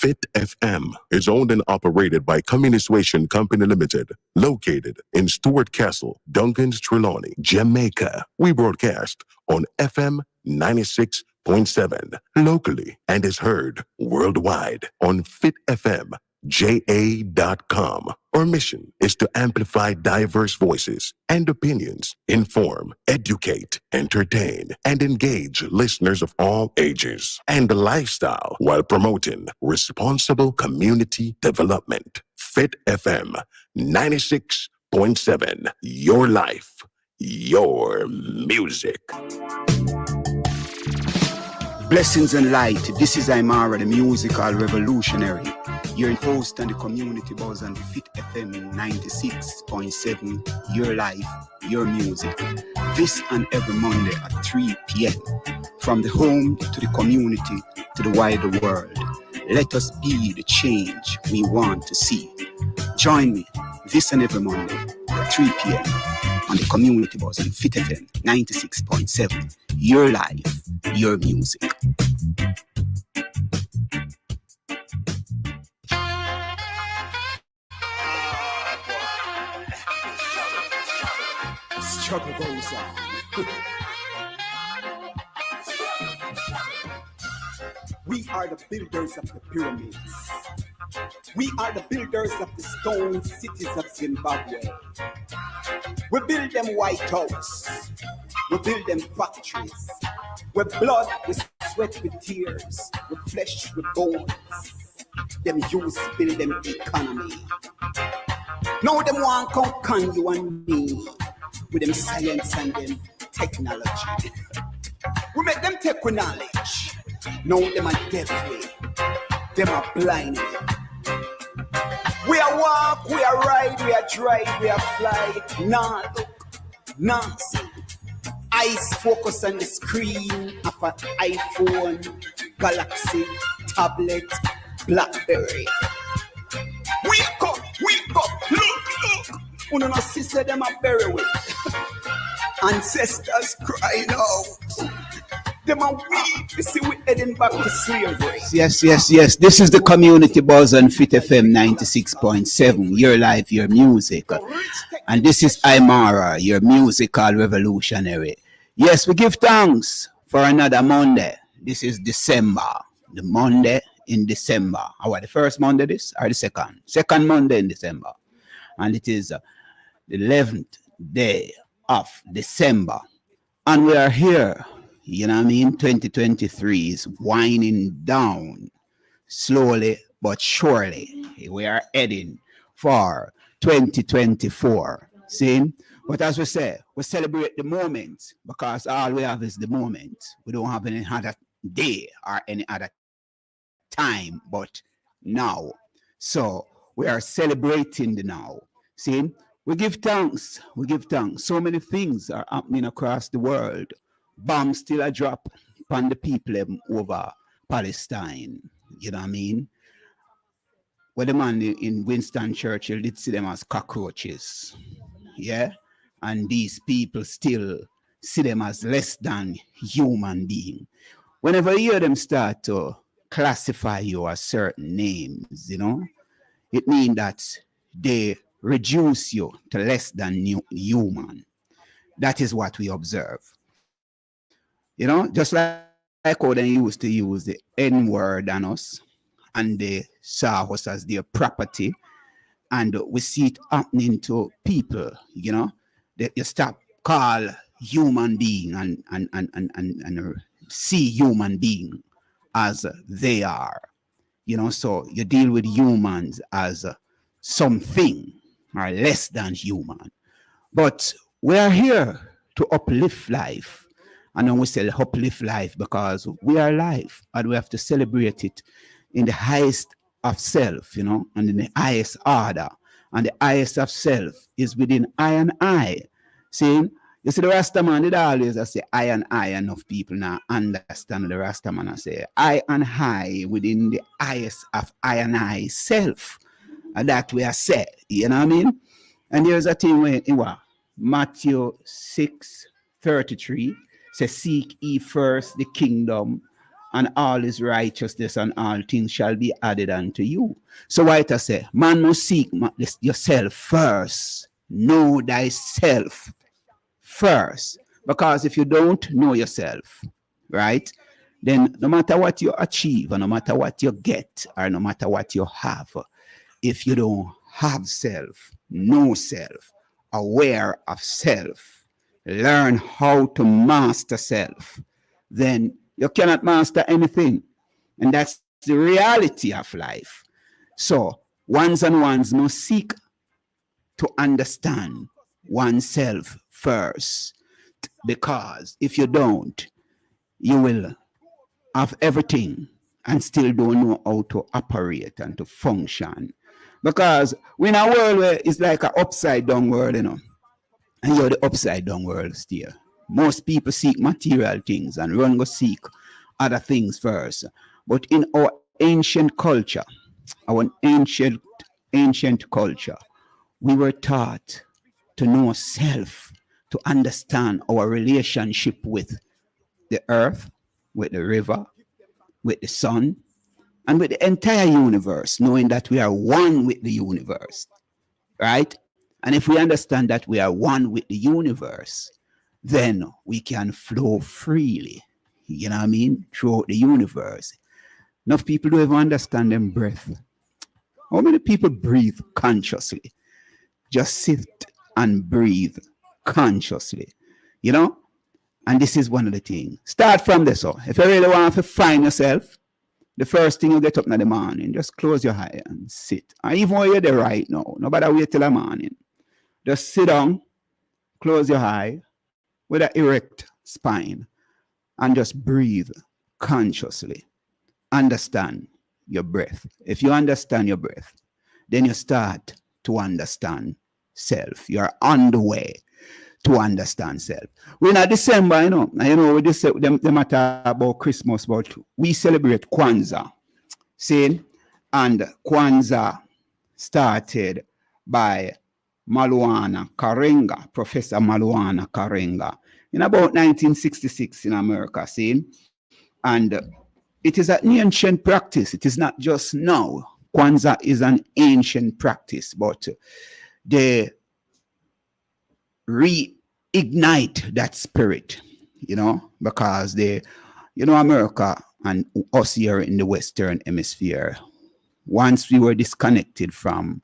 Fit FM is owned and operated by Communisation Company Limited, located in Stuart Castle, Duncan's Trelawney, Jamaica. We broadcast on FM 96.7 locally and is heard worldwide on fitfmja.com. Our mission is to amplify diverse voices and opinions, inform, educate, entertain, and engage listeners of all ages and lifestyle while promoting responsible community development. Fit FM 96.7, your life, your music. Blessings and light. This is Aymara, the musical revolutionary. Your host and the community buzz on Fit FM 96.7, your life, your music. This and every Monday at 3 p.m. From the home to the community to the wider world. Let us be the change we want to see. Join me this and every Monday at 3 p.m. on the community buzz on Fit FM 96.7, your life, your music. Struggle goes on. We are the builders of the pyramids. We are the builders of the stone cities of Zimbabwe. We build them White House. We build them factories. With blood, with sweat, with tears. With flesh, with bones. Them use build them economy. Now them want come con you and me. With them science and them technology. We make them take with knowledge. Now them are deafly. Them are blindly. We are walk, we are ride, we are drive, we are fly. Nah, look, nah, see. Eyes focus on the screen of an iPhone, Galaxy, tablet, Blackberry. Wake up, look. Uno no sister them are buried with. Ancestors crying out. Them are weak. You see, we're heading back to slavery. Yes. This is the community buzz on Fit FM 96.7. Your life, your music. And this is Aymara, your musical revolutionary. Yes, we give thanks for another Monday. This is December. The Monday in December. The first Monday this or the second? Second Monday in December. And it is the 11th day of December. And we are here. You know what I mean? 2023 is winding down slowly but surely. We are heading for 2024. See? But as we say, we celebrate the moment because all we have is the moment. We don't have any other day or any other time but now. So we are celebrating the now. See? We give thanks. So many things are happening across the world. Bombs still a drop upon the people over Palestine. You know what I mean? Well, the man in Winston Churchill did see them as cockroaches. Yeah? And these people still see them as less than human being. Whenever you hear them start to classify you as certain names, you know, it means that they reduce you to less than human. That is what we observe. You know, just like how they used to use the N-word on us, and they saw us as their property, and we see it happening to people, you know, that you stop call human being and see human being as they are, you know, so you deal with humans as something or less than human. But we are here to uplift life. And then we say uplift life because we are life and we have to celebrate it in the highest of self, you know, and in the highest order. And the highest of self is within I and I. See, you see the Rastaman did always say I and I, enough people now understand the Rastaman and say I and I within the highest of I and I self. And that we are said, you know what I mean? And there's a thing where in Matthew 6:33 says, seek ye first the kingdom and all his righteousness and all things shall be added unto you. So why it say, man must seek yourself first. Know thyself first. Because if you don't know yourself, right, then no matter what you achieve, or no matter what you get, or no matter what you have, if you don't have self, know self, aware of self, learn how to master self, then you cannot master anything. And that's the reality of life. So ones and ones must seek to understand oneself first. Because if you don't, you will have everything and still don't know how to operate and to function. Because we're in a world where it's like an upside down world, and you're the upside down world still. Most people seek material things and run go seek other things first. But in our ancient culture, our ancient culture, we were taught to know self, to understand our relationship with the earth, with the river, with the sun, and with the entire universe, knowing that we are one with the universe, right? And if we understand that we are one with the universe, then we can flow freely, you know what I mean, throughout the universe. Enough people don't even understand them breath. How many people breathe consciously? Just sit and breathe consciously, you know? And this is one of the things. Start from this. So if you really want to find yourself, the first thing you get up in the morning, just close your eye and sit. And even when you're there right now, nobody wait till the morning. Just sit down, close your eye with an erect spine, and just breathe consciously. Understand your breath. If you understand your breath, then you start to understand self. You're on the way to understand self. We're in December, and we just them matter about Christmas, but we celebrate Kwanzaa. See? And Kwanzaa started by Maulana Karenga, Professor Maulana Karenga, in about 1966 in America, see? And it is an ancient practice. It is not just now. Kwanzaa is an ancient practice, but they reignite that spirit, because they, America and us here in the Western Hemisphere, once we were disconnected from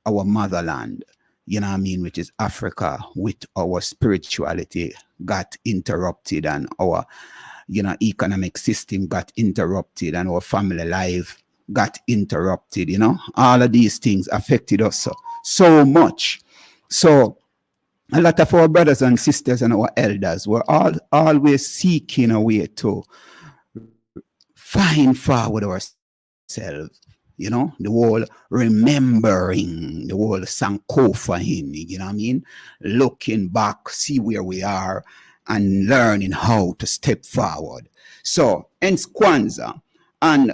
our motherland, which is Africa, with our spirituality got interrupted, and our, economic system got interrupted, and our family life got interrupted, all of these things affected us so much. So a lot of our brothers and sisters and our elders were always seeking a way to find forward ourselves, the whole remembering, the whole Sankofa, looking back, see where we are, and learning how to step forward. So, hence Kwanzaa. And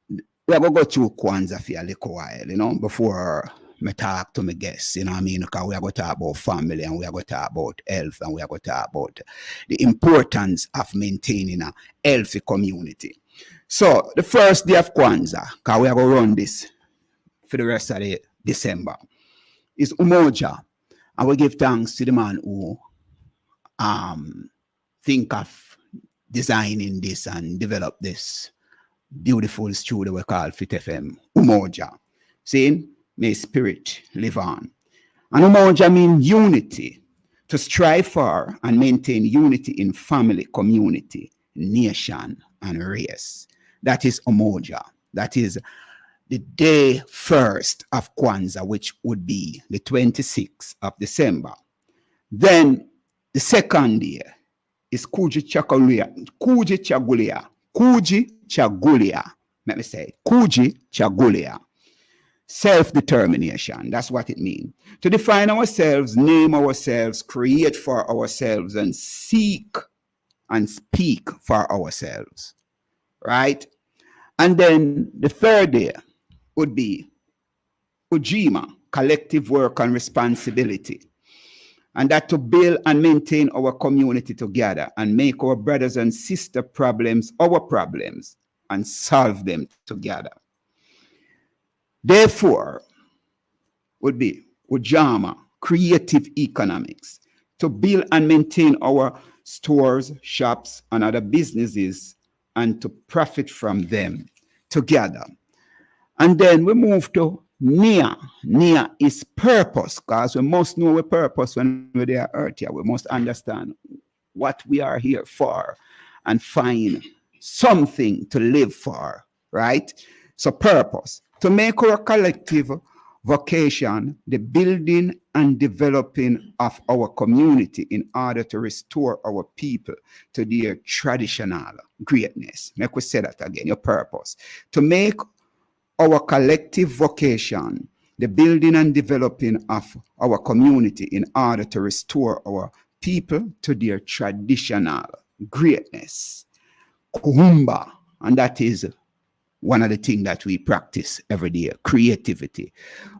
we are going to go through Kwanzaa for a little while, before me talk to my guests, because we are going to talk about family, and we are going to talk about health, and we are going to talk about the importance of maintaining a healthy community. So, the first day of Kwanzaa, because we are going to run this for the rest of the December, is Umoja. And we give thanks to the man who think of designing this and develop this beautiful studio we call Fit FM, Umoja. Saying, may spirit live on. And Umoja means unity, to strive for and maintain unity in family, community, nation, and race. That is Umoja. That is the day first of Kwanzaa, which would be the 26th of December. Then the second day is Kuji Chagulia. Let me say, Kuji Chagulia. Self-determination. That's what it means. To define ourselves, name ourselves, create for ourselves, and seek and speak for ourselves. Right? And then the third day would be Ujima, collective work and responsibility. And that to build and maintain our community together and make our brothers and sister problems our problems and solve them together. Therefore, would be Ujamaa creative economics to build and maintain our stores, shops, and other businesses and to profit from them together. And then we move to Nia. Nia is purpose, because we must know our purpose when we're on earth here. We must understand what we are here for and find something to live for, right? So purpose, to make our collective vocation the building and developing of our community in order to restore our people to their traditional greatness. Make we say that again, your purpose. To make our collective vocation the building and developing of our community in order to restore our people to their traditional greatness. Kuhumba, and that is one of the things that we practice every day, creativity.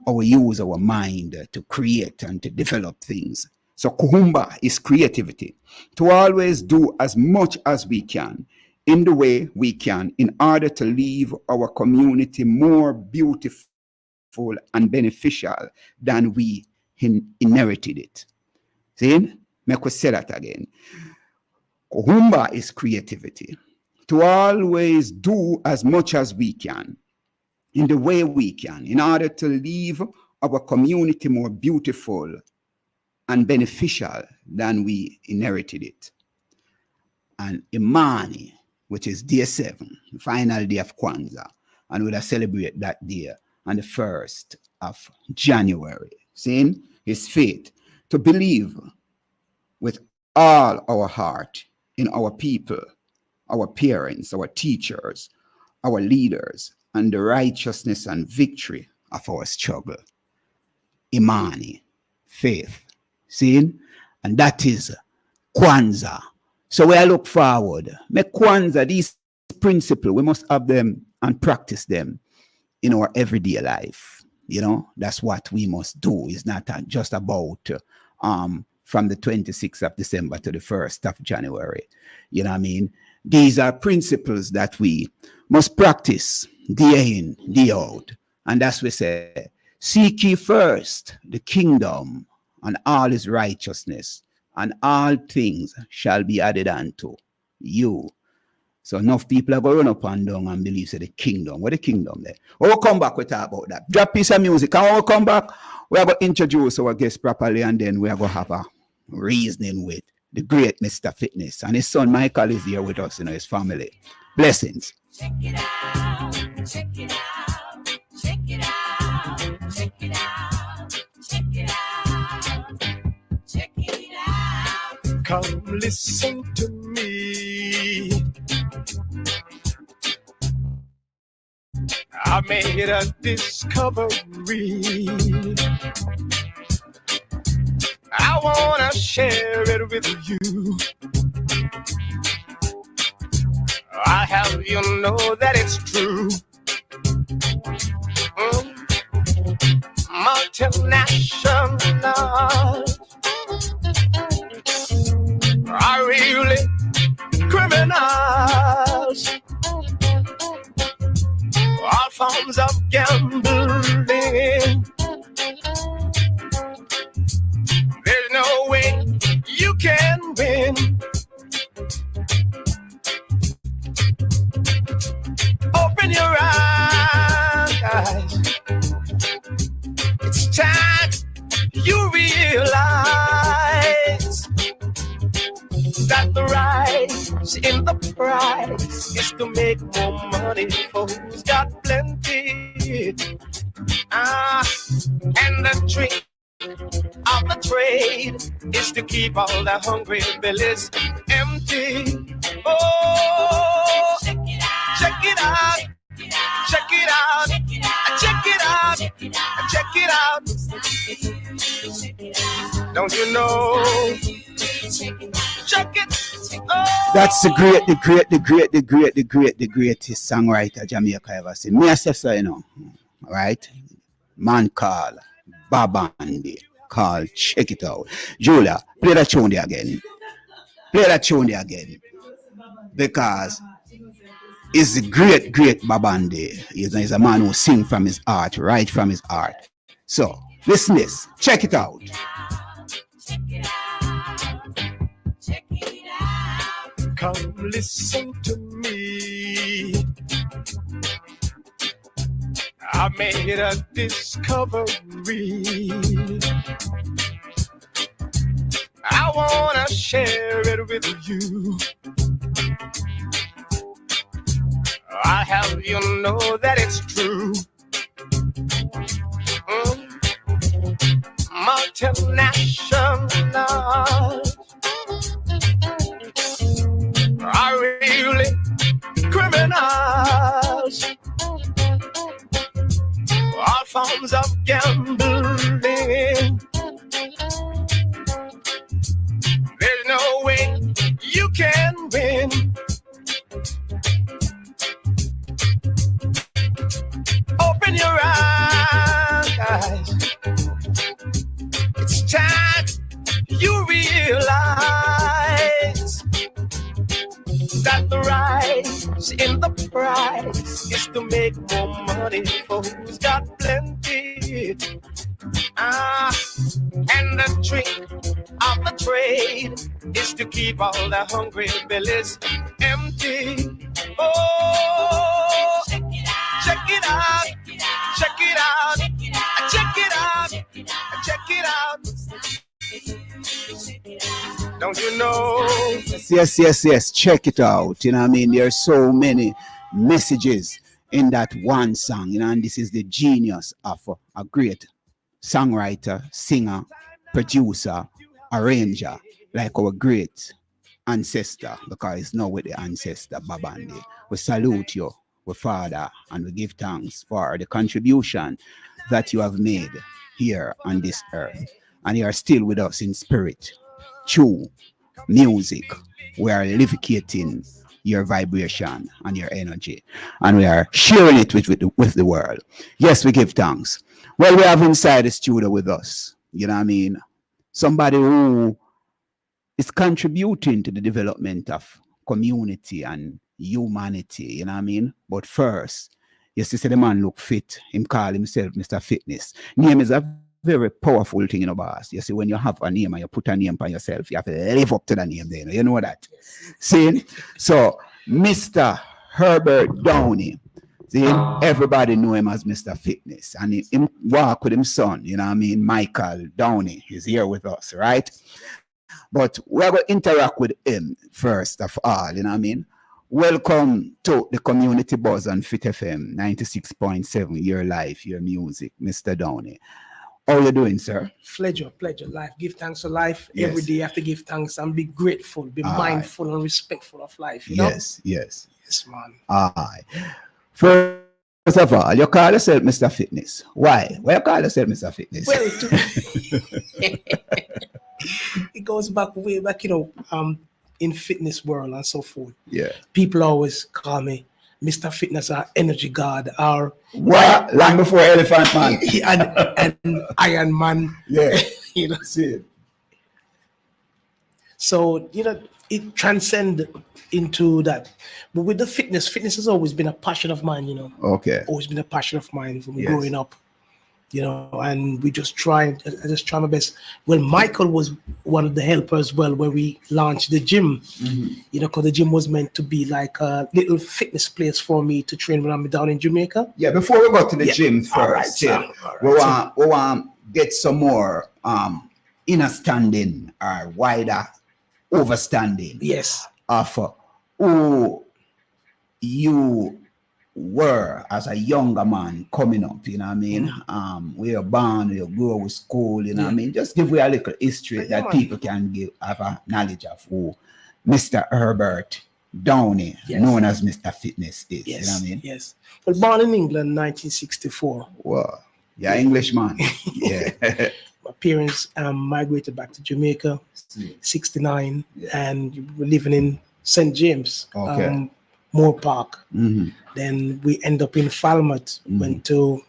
Or we use our mind to create and to develop things. So Kuhumba is creativity. To always do as much as we can in the way we can in order to leave our community more beautiful and beneficial than we inherited it. See? Make us say that again. Kuhumba is creativity. To always do as much as we can in the way we can in order to leave our community more beautiful and beneficial than we inherited it. And Imani, which is day 7, the final day of Kwanzaa, and we'll celebrate that day on the 1st of January. Seeing his faith, to believe with all our heart in our people, our parents, our teachers, our leaders, and the righteousness and victory of our struggle. Imani, faith. Seeing? And that is Kwanzaa. So we look forward. Make Kwanzaa, these principles, we must have them and practice them in our everyday life. You know, that's what we must do. It's not just about from the 26th of December to the 1st of January. You know what I mean? These are principles that we must practice day in, day out. And that's what we say, seek ye first the kingdom and all his righteousness, and all things shall be added unto you. So enough people are going to run up and down and believe the kingdom. What the kingdom there? We'll come back, we talk about that. Drop piece of music. And when we come back, we are going to introduce our guests properly, and then we are going to have a reasoning with the great Mr. Fitness. And his son Michael is here with us, his family. Blessings. Check it out, check it out, check it out, check it out, check it out, check it out. Come listen to me. I made a discovery. I wanna share it with you. I have you know that it's true. Multinational are really criminals. All forms of gambling. There's no way you can win. Open your eyes. It's time you realize that the rise in the price is to make more money for who's got plenty. And the trick of the trade is to keep all the hungry bellies empty. Oh, check it out, check it out, check it out, check it out, check it out. Don't you know? Check it. Oh. That's the greatest songwriter Jamaica ever seen. Me I say so, you know, right? Man called Babandi. called Check It Out. Julia, play that tune there again. Play that tune there again. Because he's a great, great Babandi. He's a man who sings from his heart, write from his heart. So, listen this. Check it out. Come listen to me. I made a discovery. I wanna share it with you. I'll have you know that it's true. Multinational are really criminals. All forms of gambling. There's no way you can win. Open your eyes. It's time you realize that the rise in the price is to make more money for who's got plenty. And the trick of the trade is to keep all the hungry bellies empty. Oh, check it out, check it out, check it out, check it out, check it out. Don't you know? Yes. Check it out. You know what I mean? There are so many messages in that one song. You know, and this is the genius of a great songwriter, singer, producer, arranger, like our great ancestor, because it's now with the ancestor, Babandi. We salute you, we father, and we give thanks for the contribution that you have made here on this earth. And you are still with us in spirit, through music. We are livicating your vibration and your energy, and we are sharing it with the world. Yes, we give thanks. Well, we have inside the studio with us, you know what I mean, somebody who is contributing to the development of community and humanity, you know what I mean. But first, yes, you see the man look fit. Him call himself Mr. Fitness. Name is a very powerful thing, you know, boss. You see, when you have a name and you put a name by yourself, you have to live up to the name there. You know that? See? So, Mr. Herbert Downey. See, everybody know him as Mr. Fitness. And he walk with his son, you know what I mean? Michael Downey is here with us, right? But we're going to interact with him first of all, you know what I mean? Welcome to the Community Buzz on Fit FM 96.7, your life, your music, Mr. Downey. How you doing, sir? Pleasure. Life. Give thanks to life. Yes. Every day you have to give thanks and be grateful, be mindful and respectful of life. You know? Yes, man. Aye. First of all, you call yourself Mr. Fitness. Why? Why you call yourself Mr. Fitness? Well, it goes way back, you know, in fitness world and so forth. Yeah. People always call me Mr. Fitness, our energy god, our what? Long before Elephant Man. and Iron Man. Yeah. You know. See. So, you know, it transcends into that. But with the fitness has always been a passion of mine, you know. Okay. Always been a passion of mine from growing up, you know, and I just try my best. Well, Michael was one of the helpers, well, where we launched the gym, you know, because the gym was meant to be like a little fitness place for me to train when I'm down in Jamaica. Yeah, before we go to the gym first, we want to get some more inner standing or wider overstanding. Yes. Of who you were as a younger man coming up, you know what I mean? We are born, we grow with school, you know what I mean? Just give we a little history that people can have a knowledge of who Mr. Herbert Downey, known as Mr. Fitness, is. You know what I mean? Yes. Well, born in England, 1964. Wow. Yeah, Englishman. Yeah. My parents migrated back to Jamaica, 69, and we're living in St. James, Moore Park. Then we end up in Falmouth, went to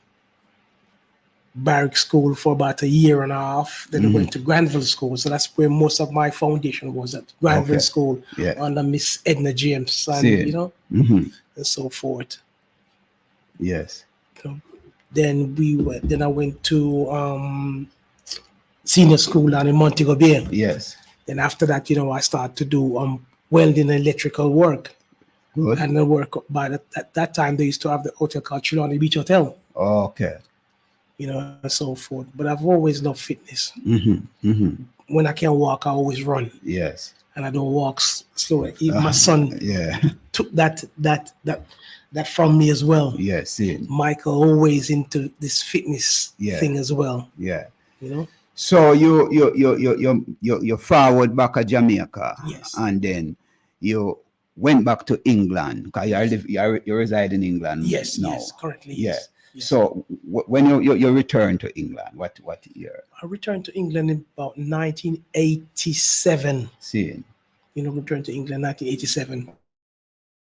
Barrack School for about a year and a half. Then I went to Granville School. So that's where most of my foundation was at Granville School under Miss Edna James and, you know, and so forth. Yes. Then then I went to senior school down in Montego Bay. Yes. Then after that, you know, I started to do welding and electrical work. Good. And the work at that time they used to have the hotel called Trelawney Beach Hotel. Okay. You know, and so forth. But I've always loved fitness. When I can walk, I always run. Yes. And I don't walk slow. Even my son took that from me as well. Yes. Michael always into this fitness thing as well. Yeah. You know. So you forward back at Jamaica. Yes. And then you went back to England because you reside in England. Yes. now. Yes. Currently. Yeah. Yes. Yes. So when you returned to England, what year? I returned to England in about 1987. Seeing. You know, returned to England 1987.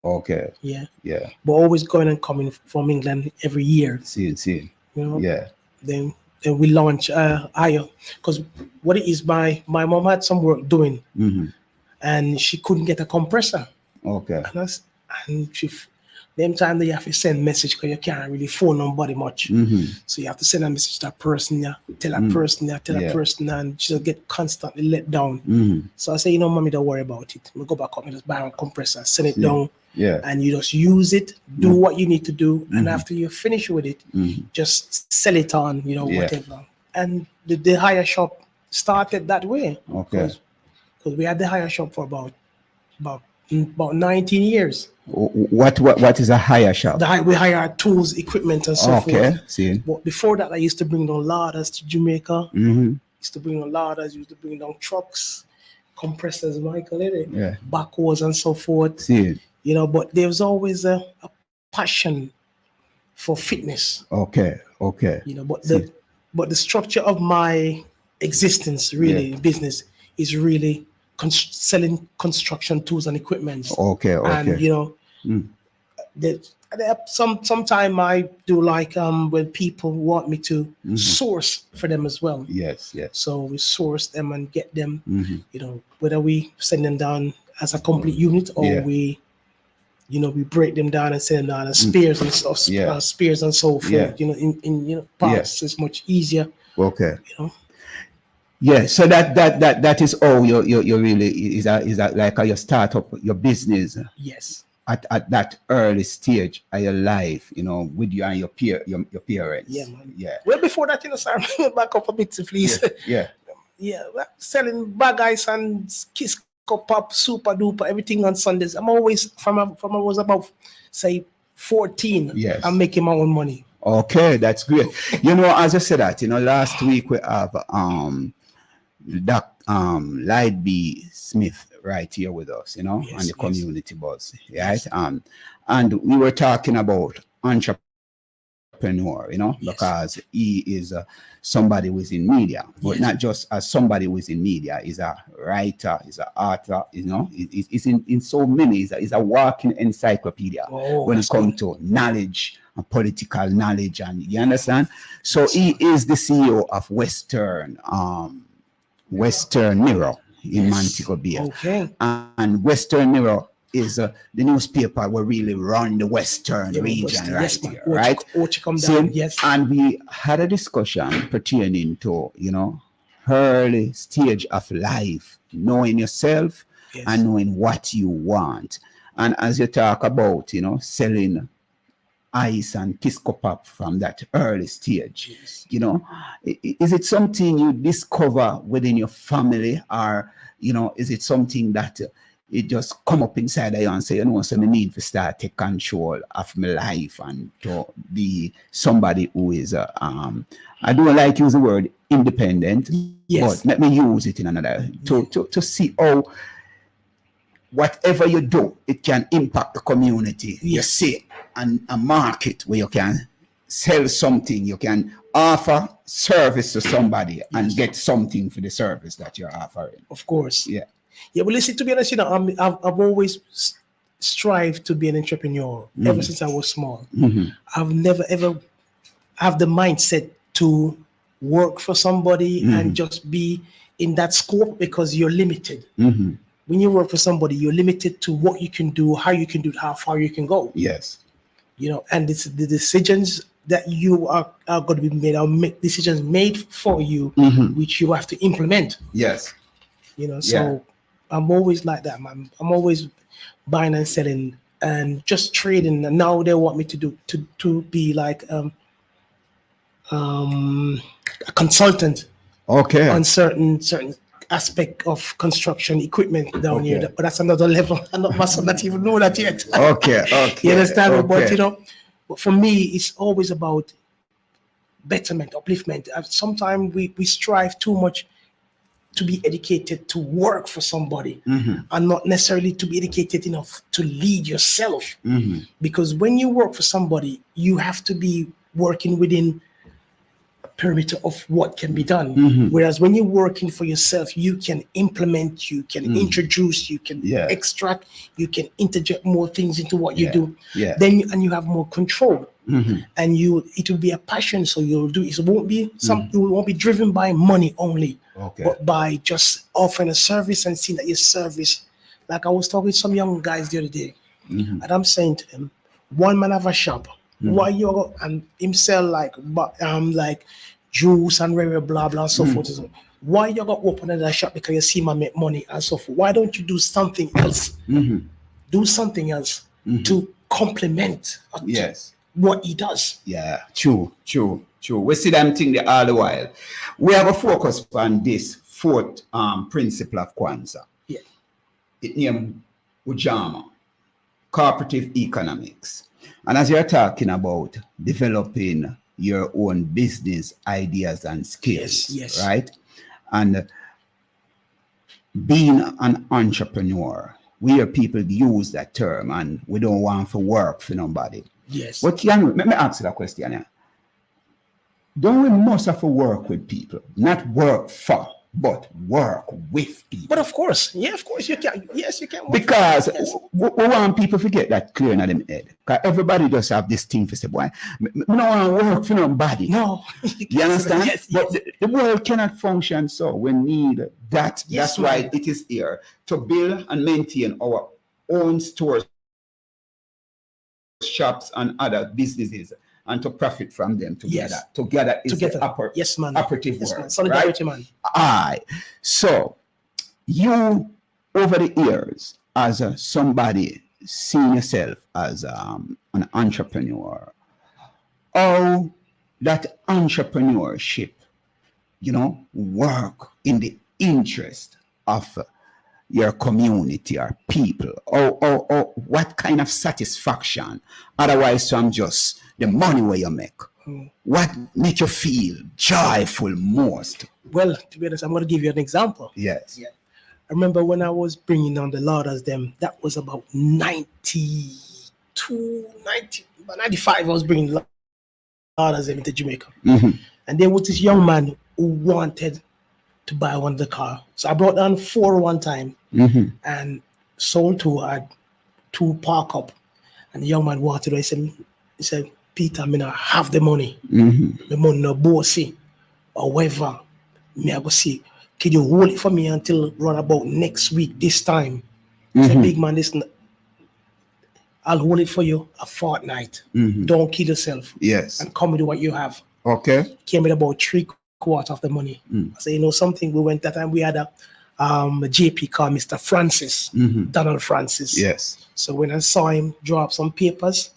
Okay. Yeah. Yeah. But always going and coming from England every year. Seeing. You know. Yeah. Then we launch higher because what it is, my mom had some work doing, and she couldn't get a compressor. Okay. And she. Them time that you have to send message because you can't really phone nobody much. So you have to send a message to that person, tell that person, tell that person, and she'll get constantly let down. So I say, you know, mommy, don't worry about it. We go back up and just buy a compressor, send it down, and you just use it, do what you need to do, and after you finish with it, just sell it on, you know, whatever. And the hire shop started that way. Okay. Because we had the hire shop for about 19 years. What is a hire shop? We hire tools, equipment, and so forth. See. But before that, I used to bring down ladders to Jamaica. Used to bring down ladders, used to bring down trucks, compressors, Michael, backhoes, and so forth. See. You know, but there was always a passion for fitness. Okay. You know, but the structure of my existence, really, business, is really selling construction tools and equipment. Okay. And you know, sometime I do like when people want me to source for them as well. Yes. So we source them and get them. You know, whether we send them down as a complete unit or we break them down and send them down as spares and stuff, spares and so forth. You know, in parts, it's much easier. Okay. You know. Yeah, so that is how you really is that like how you start up your business. Yes. At that early stage of your life, you know, with you and your parents. Yeah, man. Yeah. Well, before that, you know, sorry, back up a bit, please. Yeah. Selling bag ice and Kiss Pop, Super Duper, everything on Sundays. I'm always from I was about say 14. Yes. I'm making my own money. Okay, that's great. You know, as I said that, you know, last week we have Light B. Smith right here with us, you know, on the community buzz, right? And we were talking about entrepreneur, you know, because he is somebody who is in media, but not just as somebody who is in media. He's a writer, he's an author, you know, he's in so many. He's a walking encyclopedia when it comes to knowledge and political knowledge, and you understand. So he is the CEO of Western Mirror in Montego Bay. Okay. And Western Mirror is the newspaper will really run the Western region here, right? And we had a discussion pertaining to, you know, early stage of life, knowing yourself and knowing what you want. And as you talk about, you know, selling ice and Kisco Pop from that early stage, you know, is it something you discover within your family, or, you know, is it something that it just come up inside of you and say, you know, so I need to start take control of my life and to be somebody who is, I don't like use the word independent, but let me use it in another, to see how whatever you do, it can impact the community. You see, and a market where you can sell something, you can offer service to somebody and get something for the service that you're offering. Of course. Yeah. Yeah, but listen, to be honest, you know, I've always strived to be an entrepreneur ever since I was small. I've never ever have the mindset to work for somebody and just be in that scope because you're limited. When you work for somebody, you're limited to what you can do, how you can do it, how far you can go. Yes. And it's the decisions that you are going to be made, or make decisions made for you, which you have to implement. Yes. So I'm always like that, man. I'm always buying and selling and just trading. And now they want me to do to be like a consultant. Okay. On certain aspect of construction equipment down here, but that's another level. I'm not even know that yet. Okay. You understand? But for me, it's always about betterment, upliftment. Sometimes we strive too much to be educated to work for somebody, and not necessarily to be educated enough to lead yourself. Because when you work for somebody, you have to be working within perimeter of what can be done. Whereas when you're working for yourself, you can implement, you can introduce, you can extract, you can interject more things into what you do. Then you have more control, and it will be a passion. So you'll do it. It won't be you won't be driven by money only, but by just offering a service and seeing that your service. Like I was talking to some young guys the other day, and I'm saying to them, one man have a shop. Why you and him sell like juice and blah blah and so forth. So why you got open another shop? Because you see my make money and so forth. Why don't you do something else? Do something else to complement what he does. Yeah, true. We see them thing there all the while. We have a focus on this fourth principle of Kwanzaa. Yeah. It named Ujamaa, cooperative economics. And as you're talking about developing your own business ideas and skills, right? And being an entrepreneur, we hear people use that term and we don't want to work for nobody. Yes. But let me ask you that question here. Don't we must have to work with people, not work for, but work with people? But of course, you can. Yes, you can. Because we want people to get that clear in them head. Because everybody just have this thing to say, boy, we don't want to work for nobody. No. You understand? Yes. But the world cannot function so. We need that. Yes, that's why it is here to build and maintain our own stores, shops, and other businesses, and to profit from them together. Yes. Together is the operative word. Man. Solidarity, right? Man. Aye. So you, over the years, as somebody seeing yourself as an entrepreneur, how that entrepreneurship, work in the interest of your community or people, or what kind of satisfaction, otherwise from just the money where you make, what make you feel joyful most? Well, to be honest, I'm going to give you an example. Yes. Yeah. I remember when I was bringing on the Lauders them, that was about 95, I was bringing Lauders them into Jamaica. And there was this young man who wanted to buy one of the car. So I brought down 4 one time and sold 2. I had 2 park up. And the young man wanted it. He said, Peter, I mean, I have the money. The money no bossy. However, me I go see, can you hold it for me until run about next week this time? I said, big man, listen, I'll hold it for you a fortnight. Don't kill yourself. Yes. And come with what you have. Okay. Came with about 3/4 of the money. I said, something, we went that time, we had a JP called Mr. Francis, Donald Francis. Yes. So when I saw him draw up some papers,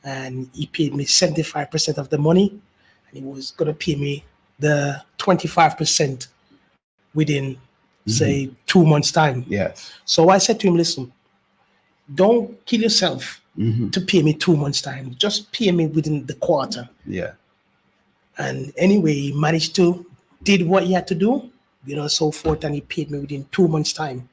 and he paid me 75% of the money, and he was going to pay me the 25% within, say, 2 months' time. Yes. So I said to him, listen, don't kill yourself to pay me 2 months' time. Just pay me within the quarter. Yeah. And anyway, he managed to did what he had to do, so forth, and he paid me within 2 months' time.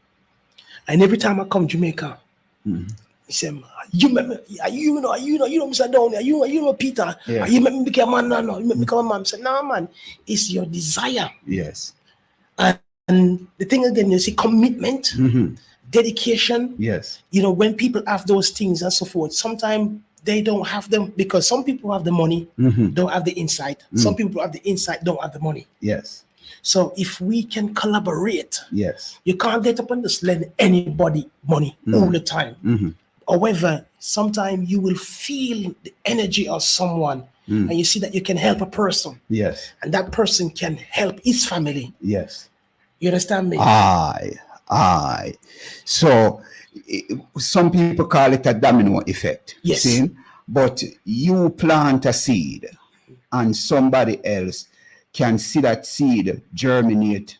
And every time I come to Jamaica, he said, you know, Mr. Downey, you know Peter, you make me become a man, no, you make me become a man. I said, no, man, it's your desire. Yes. And the thing again, you see, commitment, dedication. Yes. When people have those things and so forth, sometimes they don't have them, because some people have the money, don't have the insight. Some people have the insight, don't have the money. Yes. So if we can collaborate, Yes. you can't get up and just lend anybody money all the time. However, sometimes you will feel the energy of someone and you see that you can help a person, Yes. and that person can help his family. Yes. You understand me? Aye. So some people call it a domino effect. Yes. See? But you plant a seed and somebody else can see that seed germinate,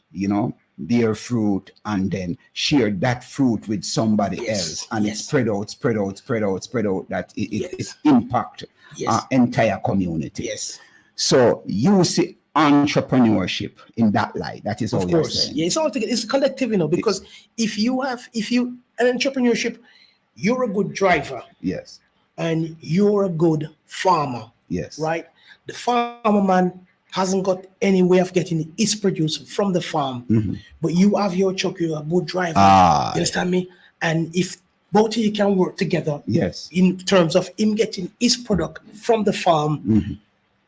bear fruit, and then share that fruit with somebody else, and it spread out, that it impact our entire community. Yes. So you see entrepreneurship in that light. That is how you're saying. Yeah, it's all together. It's collective, because if you an entrepreneurship, you're a good driver. Yes. And you're a good farmer. Yes. Right? The farmer man hasn't got any way of getting his produce from the farm. But you have your truck, you're a good driver. You understand me? And if both of you can work together, in terms of him getting his product from the farm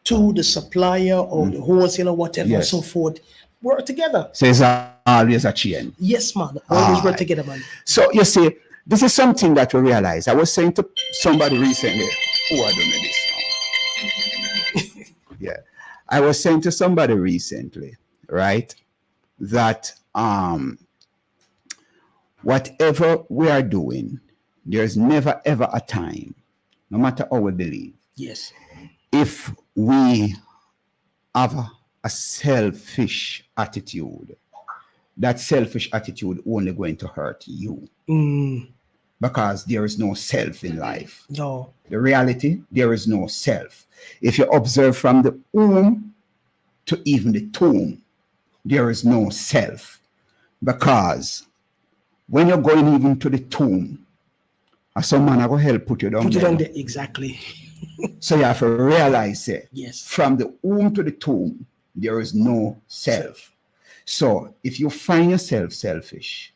to the supplier or the wholesaler, whatever, and so forth, work together. So it's always a chain. Yes, man. Always work together, man. So you see, this is something that we realize. I was saying to somebody recently, I don't know this now. Yeah. I was saying to somebody recently, right, that whatever we are doing, there's never ever a time, no matter how we believe. Yes. If we have a selfish attitude, that selfish attitude only going to hurt you. Because there is no self in life. No. The reality, there is no self. If you observe from the womb to even the tomb, there is no self. Because when you're going even to the tomb, someone will help put you down there. Put it on there, exactly. So you have to realize it. Yes. From the womb to the tomb, there is no self. So if you find yourself selfish,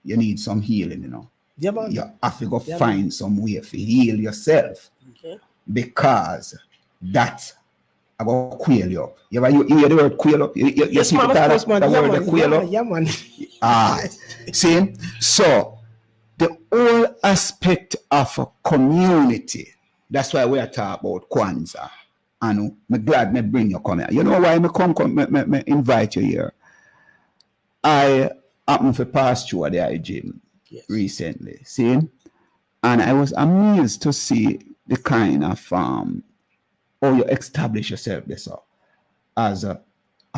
you need some healing, Yeah, man. You have to go find some way to heal yourself. Okay. Because that's about quail you up. You hear the word quail up? Yes, man, of course, man. Yeah, man. See? So the whole aspect of a community, that's why we are talking about Kwanzaa. And I'm glad me bring you come here. You know why I invite you here? I happened to pass through the gym recently, see? And I was amazed to see the kind of how you establish yourself this as a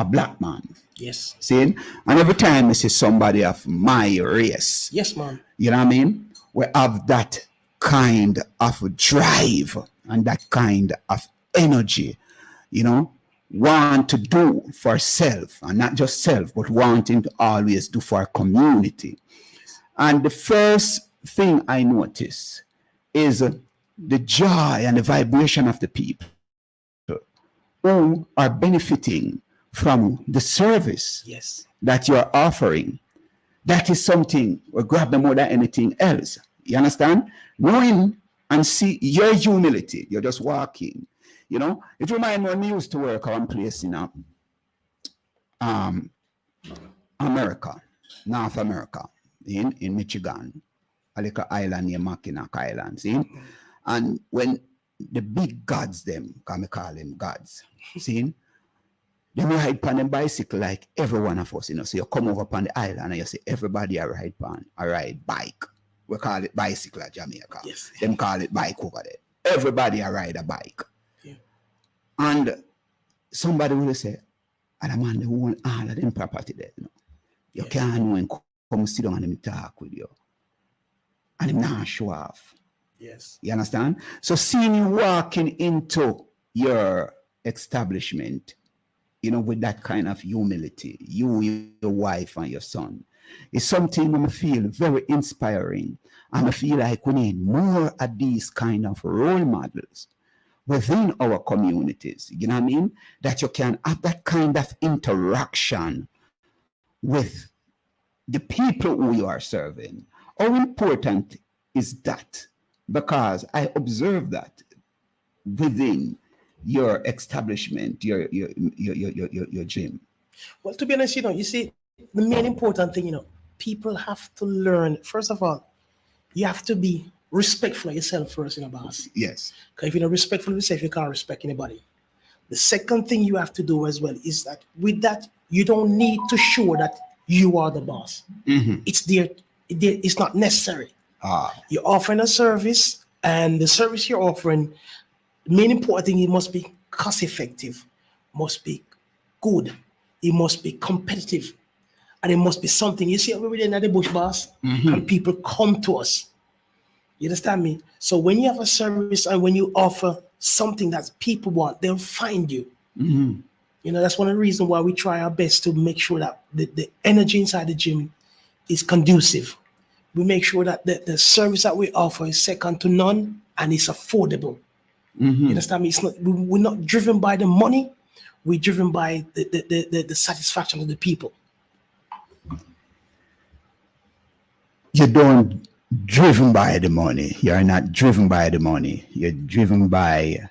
black man. Yes. See? And every time I see somebody of my race, yes, man. You know what I mean? We have that kind of drive and that kind of energy, want to do for self, and not just self, but wanting to always do for our community. And the first thing I notice is the joy and the vibration of the people who are benefiting from the service that you're offering. That is something we grab them more than anything else. You understand? Knowing and see your humility. You're just walking. It reminds me when we used to work one place in America, North America, in Michigan, a little island near Mackinac Island, see? And when the big gods them, can we call them gods, see? They ride upon them bicycle like every one of us, So you come over upon the island and you say, everybody I ride bike. We call it bicycle at Jamaica. Yes. Them call it bike over there. Everybody I ride a bike. Yeah. And somebody will say, and man, they want all of them property there. You can't know and come sit down and them talk with you. And them not show off. Yes. You understand? So seeing you walking into your establishment, with that kind of humility, you, your wife, and your son, is something I feel very inspiring. And I feel like we need more of these kind of role models within our communities. You know what I mean? That you can have that kind of interaction with the people who you are serving. How important is that because I observe that within your establishment, your gym. Well, to be honest, you see, the main important thing, people have to learn. First of all, you have to be respectful of yourself first, boss. Yes. Because if you're not respectful of yourself, you can't respect anybody. The second thing you have to do as well is that with that, you don't need to show that you are the boss. It's there. It's not necessary. You're offering a service, and the service you're offering, the main important thing, it must be cost effective, must be good, it must be competitive, and it must be something. You see, we're in the bush, boss, and people come to us. You understand me? So when you have a service and when you offer something that people want, they'll find you. That's one of the reasons why we try our best to make sure that the energy inside the gym is conducive. We make sure that the service that we offer is second to none and it's affordable. You understand me? We're not driven by the money. We're driven by the satisfaction of the people. You don't driven by the money. You're not driven by the money. You're driven by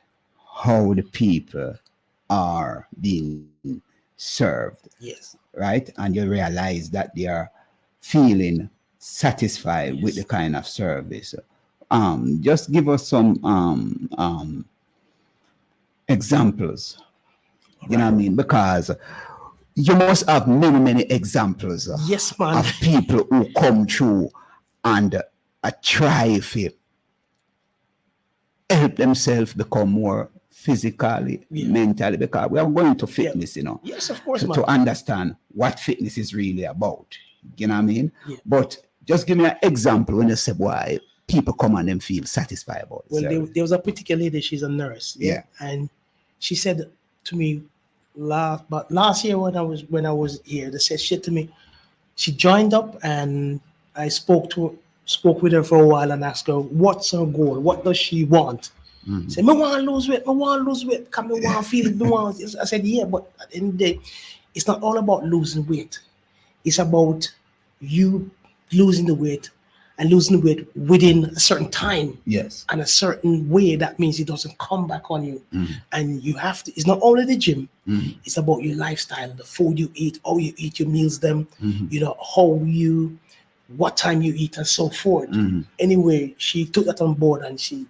how the people are being served. Yes. Right? And you realize that they are feeling satisfied with the kind of service. Just give us some examples. You know what I mean? Because you must have many examples yes, man. of people who come through and try to help themselves become more physically, mentally, because we are going to fitness, Yes, of course, to understand what fitness is really about. You know what I mean? Yeah. But just give me an example when you say why people come and them feel satisfied about it. Well, there was a particular lady, she's a nurse. Yeah. And she said to me last year when I was here, they said shit to me. She joined up and I spoke with her for a while and asked her, what's her goal? What does she want? She said, I want to lose weight. Come, I want to feel it. I said, yeah, but at the end of the day, it's not all about losing weight. It's about you losing the weight and losing the weight within a certain time. Yes. And a certain way. That means it doesn't come back on you. And you have to, it's not only the gym, it's about your lifestyle, the food you eat, how you eat your meals, what time you eat and so forth. Anyway, she took that on board and she,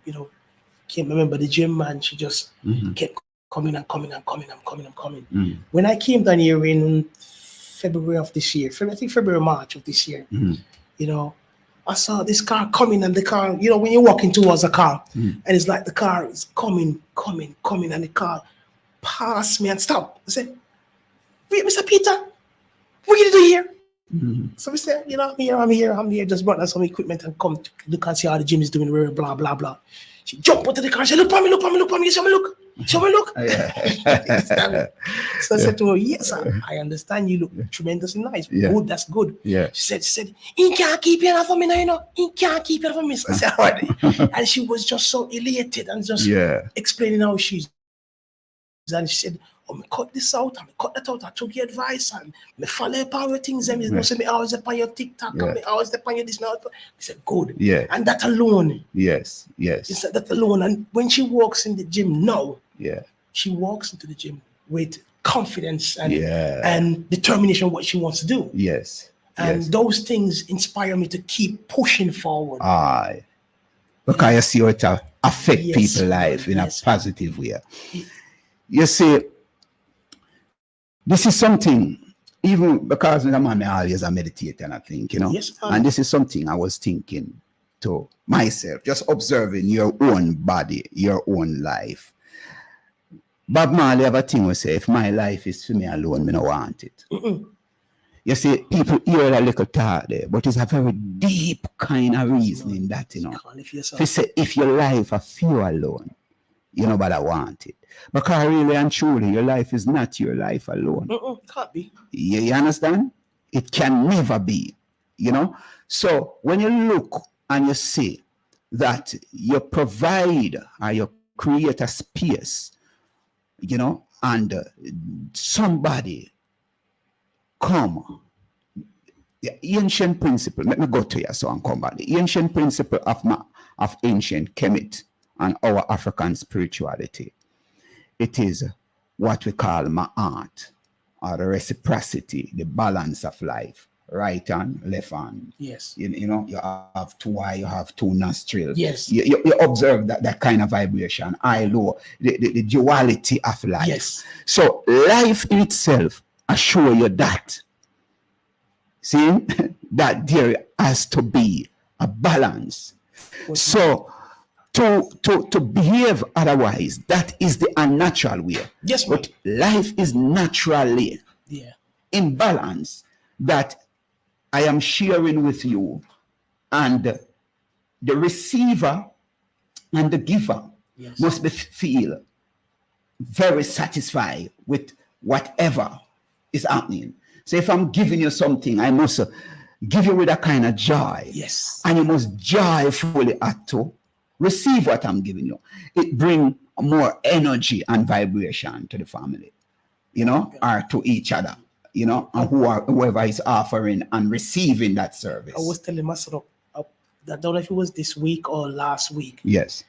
came, remember the gym, and she just kept coming. When I came down here in February of this year, March of this year, I saw this car coming, and the car, when you're walking towards a car, and it's like the car is coming, and the car passed me and stopped. I said, wait, Mr. Peter, what are you doing here? So we said, I'm here, just brought some equipment and come to look and see how the gym is doing, blah, blah, blah. She jumped into the car and said, look for me, show me look. So I said to her, yes, I understand you look tremendously nice. Good, that's good. Yeah. She said, he can't keep it for me now, he can't keep it for me. So I said, all right. And she was just so elated and just explaining how she's. And she said, me cut this out, and me cut that out. I took your advice and me follow upon your things. And you say me always upon your TikTok, and me always upon your this now. I said, good. Yeah. And that alone. Yes. It's that alone. And when she walks in the gym now, yeah, she walks into the gym with confidence and determination what she wants to do. Yes. And those things inspire me to keep pushing forward. Aye. Because you see how it affect people's life in a positive way. You see, this is something, even because I'm always a meditator, and I think, Yes, and this is something I was thinking to myself, just observing your own body, your own life. Bob Marley have a thing we say, if my life is for me alone, I don't want it. You see, people hear a little thought there, but it's a very deep kind of reasoning that, If you say, if your life is for you alone, but I want it. Because really and truly, your life is not your life alone. Can't be. You understand? It can never be. So when you look and you see that you provide or you create a space, and somebody come the ancient principle, let me go to you so and come back. The ancient principle of ancient Kemet and our African spirituality, it is what we call Ma'at, or the reciprocity, the balance of life. Right hand, left hand. Yes. You know, you have two eye, you have two nostrils. Yes. You observe that kind of vibration, high, low, the duality of life. Yes. So life in itself assure you that. See, that there has to be a balance. So to behave otherwise, that is the unnatural way. Yes, but life is naturally in balance, that I am sharing with you, and the receiver and the giver must feel very satisfied with whatever is happening. So if I'm giving you something, I must give you with a kind of joy. Yes. And you must joyfully have to receive what I'm giving you. It brings more energy and vibration to the family, you know, or to each other, you know, and whoever is offering and receiving that service. I was telling myself, I don't know if it was this week or last week. Yes.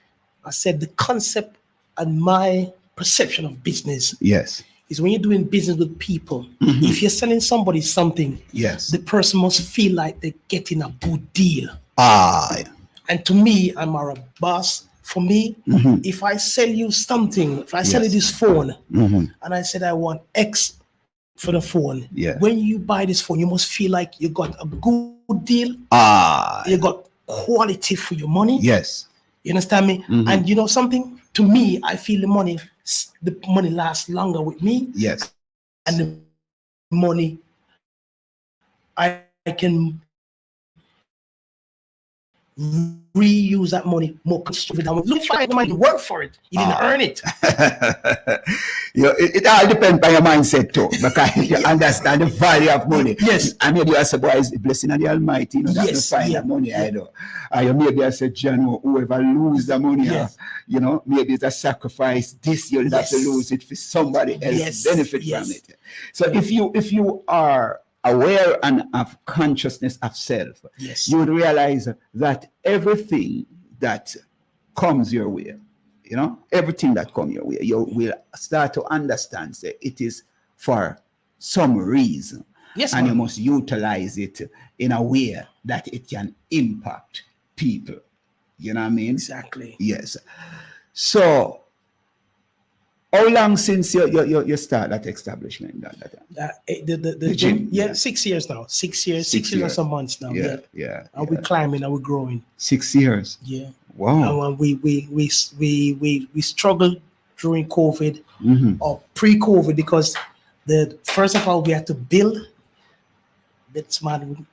I said the concept and my perception of business. Yes. Is when you're doing business with people, if you're selling somebody something, yes, the person must feel like they're getting a good deal. And to me, I'm a boss. For me, if I sell you something, if I sell you this phone, and I said I want X for the phone, when you buy this phone, you must feel like you got a good deal. You got quality for your money. Yes. You understand me? And you know something? To me, I feel the money lasts longer with me. Yes. And the money, I can reuse that money more constructively. Look for the money, work for it. You didn't earn it. It all depends on your mindset too, because you understand the value of money. Yes. I mean, you are surprised the blessing of the Almighty, you know, that you find the money. I know. You maybe I said, John, whoever lose the money, you know, maybe it's a sacrifice. This you'll have to lose it for somebody else benefit from it. So if you are aware and of consciousness of self, you would realize that everything that comes your way, you know, everything that comes your way, you will start to understand that it is for some reason. Yes, and you must utilize it in a way that it can impact people. You know what I mean? Exactly. Yes. So how long since you start that establishment? The gym? Yeah, 6 years now. 6 years, 6 years and some months now. Yeah. And we're climbing and we're growing. 6 years. Yeah. Wow. And we struggled during COVID or pre-COVID, because first of all we had to build. That's man.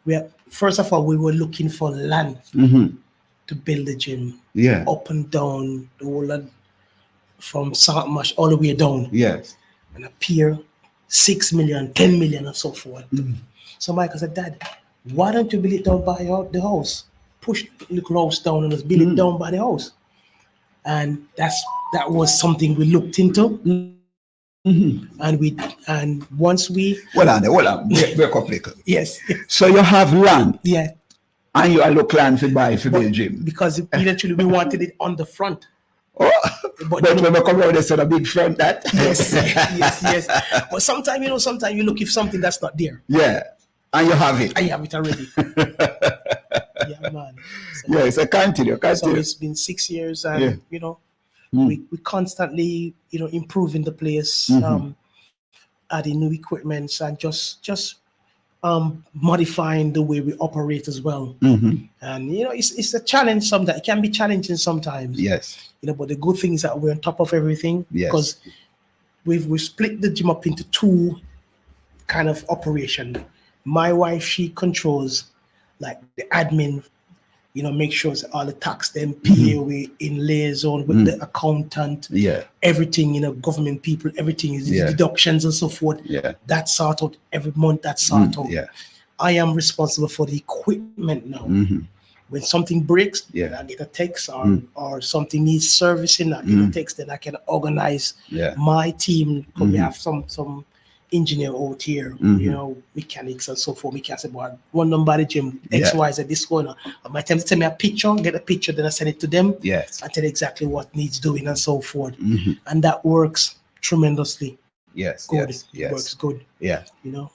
First of all we were looking for land to build the gym. Yeah. Up and down the whole land. From Saltmarsh all the way down. Yes. And a pier, 6 million, 10 million, and so forth. So Michael said, Dad, why don't you build it down by the house? Push the little house down and just build it down by the house. And that was something we looked into. And once we hold on, break up little. Yes. So you have land. Yeah. And you are looking land for buy for build gym. Because eventually we wanted it on the front. Oh, but when we come around, they said a big front that. Yes. But sometimes you look for something that's not there. Yeah, and you have it. I have it already. Yeah, man. So continue. So it's been 6 years, and you know, we constantly, you know, improving the place, adding new equipments, and just modifying the way we operate as well. And you know, it's a challenge sometimes. It can be challenging sometimes. Yes. You know, but the good thing is that we're on top of everything. Yes. Because we've split the gym up into two kind of operation. My wife, she controls like the admin, you know, make sure all the tax, the MPA, we in liaison with the accountant. Yeah. Everything, you know, government people, everything is deductions and so forth. Yeah. That's sort out every month. That's sort out. Yeah. I am responsible for the equipment now. When something breaks, I get a text, or something needs servicing, I get a text, then I can organize my team. We have some engineer out here, you know, mechanics and so forth. Me can say, boy, run them by the gym, X, Y, Z, this going on. By the time they send me a picture, get a picture, then I send it to them. Yes. And tell exactly what needs doing and so forth. And that works tremendously. Yes. Good. Yes. It works good. Yeah. You know.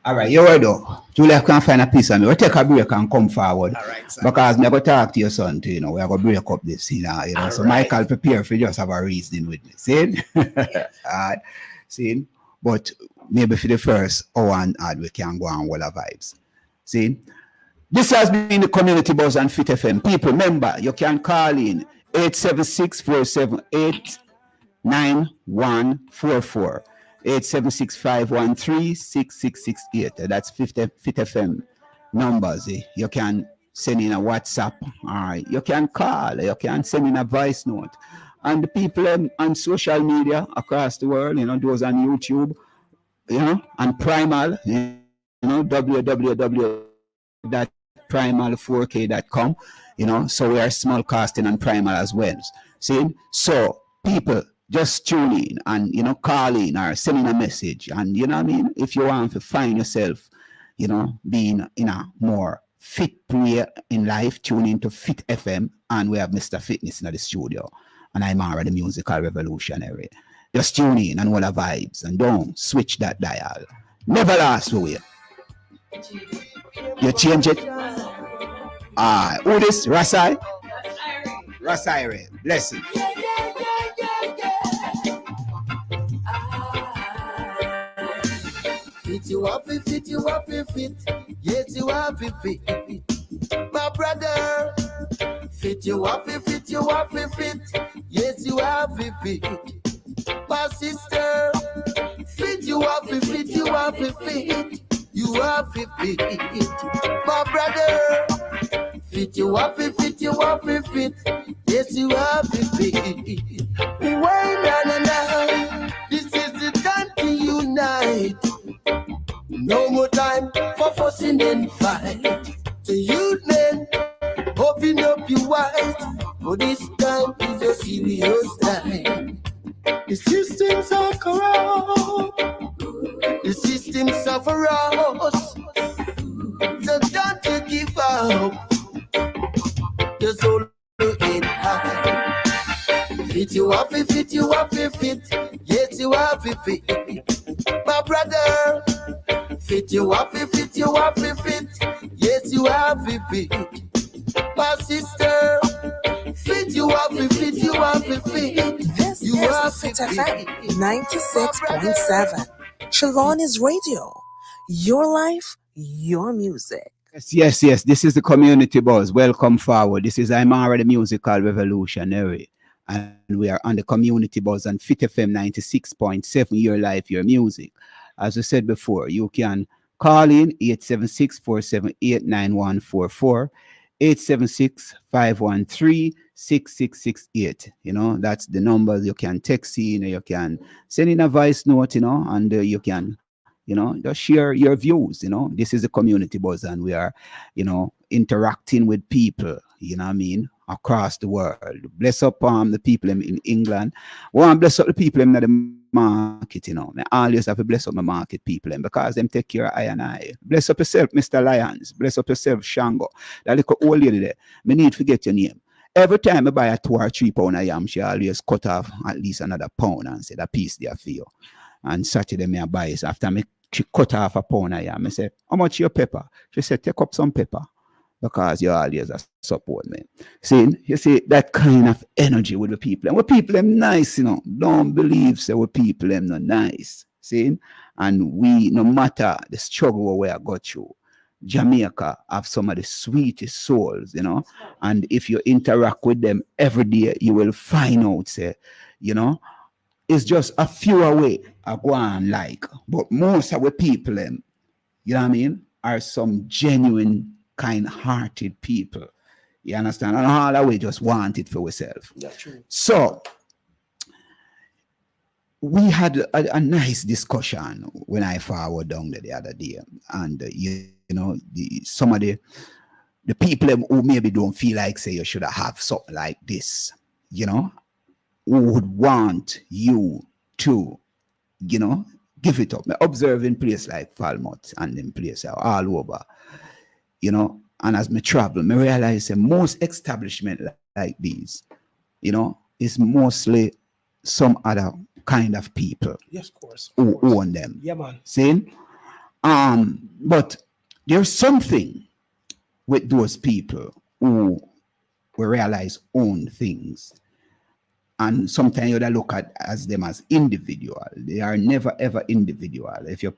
All right, you heard though. Julia can find a piece of me. We'll take a break and come forward. All right, sir. Because me go talk to your son too, you know. We are gonna break up this, you know. So right. Michael prepare for just have a reasoning with me. See? Alright. See? But maybe for the first hour and odd we can go on Walla Vibes. See? This has been the Community Buzz and Fit FM. People, remember, you can call in 876-478-9144. 876-513-6668. That's Fit FM numbers. You can send in a WhatsApp. All right. You can call. You can send in a voice note. And the people on social media across the world, you know, those on YouTube, you know, and Primal, you know, www.primal4k.com, you know, so we are small casting on Primal as well. See? So people, just tune in and, you know, call in or send in a message. And, you know what I mean? If you want to find yourself, you know, being in a more fit way in life, tune into Fit FM. And we have Mr. Fitness in the studio. And I'm already the musical revolutionary. Just tune in and all the vibes. And don't switch that dial. Never last away. You change it? Who this? Rasai? Rasai. Blessing. Fit you up, fit. Yes, you are fit. My brother. Fit you up, fit. Yes, you are fit. My sister. Fit you up, fit. You are fit. My brother. Fit you up, fit. Yes, you are fit. Why now? This is the time to unite. No more time for fussing and fight. The youth men, open up your eyes. For this time is a serious time. The systems are corrupt. The systems are for us. So don't you give up. Just hold it high. Fit you up, fit. Yes, you are fit. My brother. Fit you up, fit. Yes, you are fit. My sister. Fit you up, fit. This is Fit FM 96.7. Shalon is radio. Your life, your music. Yes. This is the Community Buzz. Welcome forward. This is I'm already musical revolutionary. And we are on the Community Buzz and Fit FM 96.7. Your life, your music. As I said before, you can call in 876-478-9144, 876-513-6668. You know, that's the numbers. You can text in, you can send in a voice note, you know, and you can, you know, just share your views. You know, this is the Community Buzz and we are, you know, interacting with people, you know what I mean, across the world. Bless up the people in England. Well, bless up the people in the market, you know. I always have to bless up my market people because them take care of I and I. Bless up yourself, Mr. Lyons. Bless up yourself, Shango. That little old lady there. Me need to forget your name. Every time I buy a 2 or 3 pound of yam, she always cut off at least another pound and say that piece there for you. And Saturday me I buy it. After she cut off a pound of yam, I say, how much your pepper? She said, take up some pepper. Because you always support me. See, you see that kind of energy with the people. And with people them nice, you know. Don't believe so with people them not nice. See? And we, no matter the struggle where I got through, Jamaica have some of the sweetest souls, you know. And if you interact with them every day, you will find out, say, you know, it's just a few away I go on like. But most of the people them, you know what I mean, are some genuine kind-hearted people. You understand? And all that we just want it for ourselves. That's true. So we had a nice discussion when I forward down there the other day, and you know, some of the people who maybe don't feel like say you should have something like this, you know, who would want you to, you know, give it up. Me observe in place like Falmouth and them place all over, you know. And as me travel, me realize that most establishment like these, you know, is mostly some other kind of people Yes, of course. who own them. Yeah, man. See? But there's something with those people who we realize own things. And sometimes you look at as them as individual. They are never ever individual. If you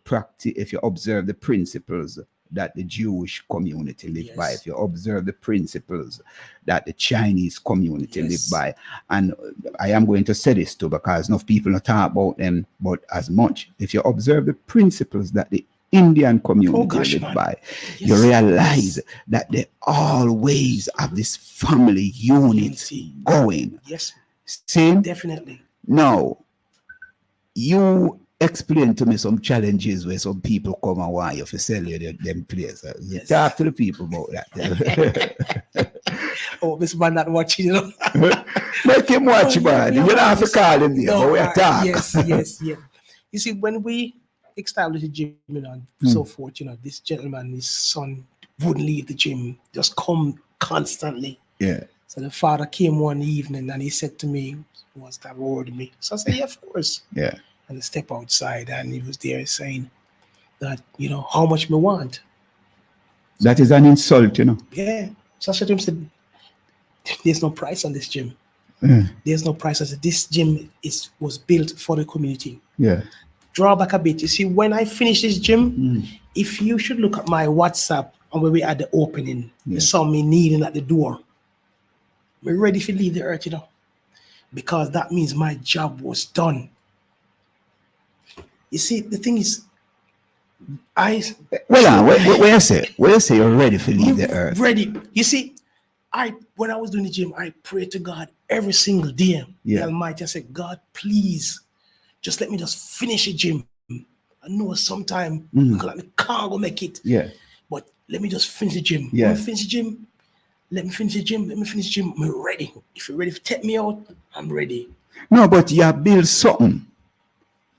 observe the principles that the Jewish community live by, if you observe the principles that the Chinese community live by, and I am going to say this too because enough people don't talk about them, but as much, if you observe the principles that the Indian community live by, you realize that they always have this family unity going. Yes. See? Definitely. Now, you explain to me some challenges where some people come and want you to sell you them places. Talk to the people about that. Oh, this man not watching, you know. Make him watch, man. You don't have to call him there, but we talk. Yes. You see, when we established the gym, you know, and so forth, you know, this gentleman, his son wouldn't leave the gym, just come constantly. Yeah. So the father came one evening and he said to me, he wants to reward me. So I said, yeah, of course. Yeah. And I step outside and he was there saying that, you know, how much me want. That is an insult, you know. Yeah. So I said to him, there's no price on this gym. There's no price. I said, this gym was built for the community. Yeah. Draw back a bit. You see, when I finish this gym, if you should look at my WhatsApp and where we had the opening, you saw me kneeling at the door. We're ready to leave the earth, you know, because that means my job was done. You see, the thing is, where you say you're ready to leave the earth? Ready. You see, when I was doing the gym, I prayed to God every single day. The Almighty, I said, God, please, just let me just finish the gym. I know sometime because I can't go make it. Yeah. But let me just finish the gym. Yeah. Let me finish the gym. Let me finish the gym. I'm ready. If you're ready to take me out, I'm ready. No, but you build something.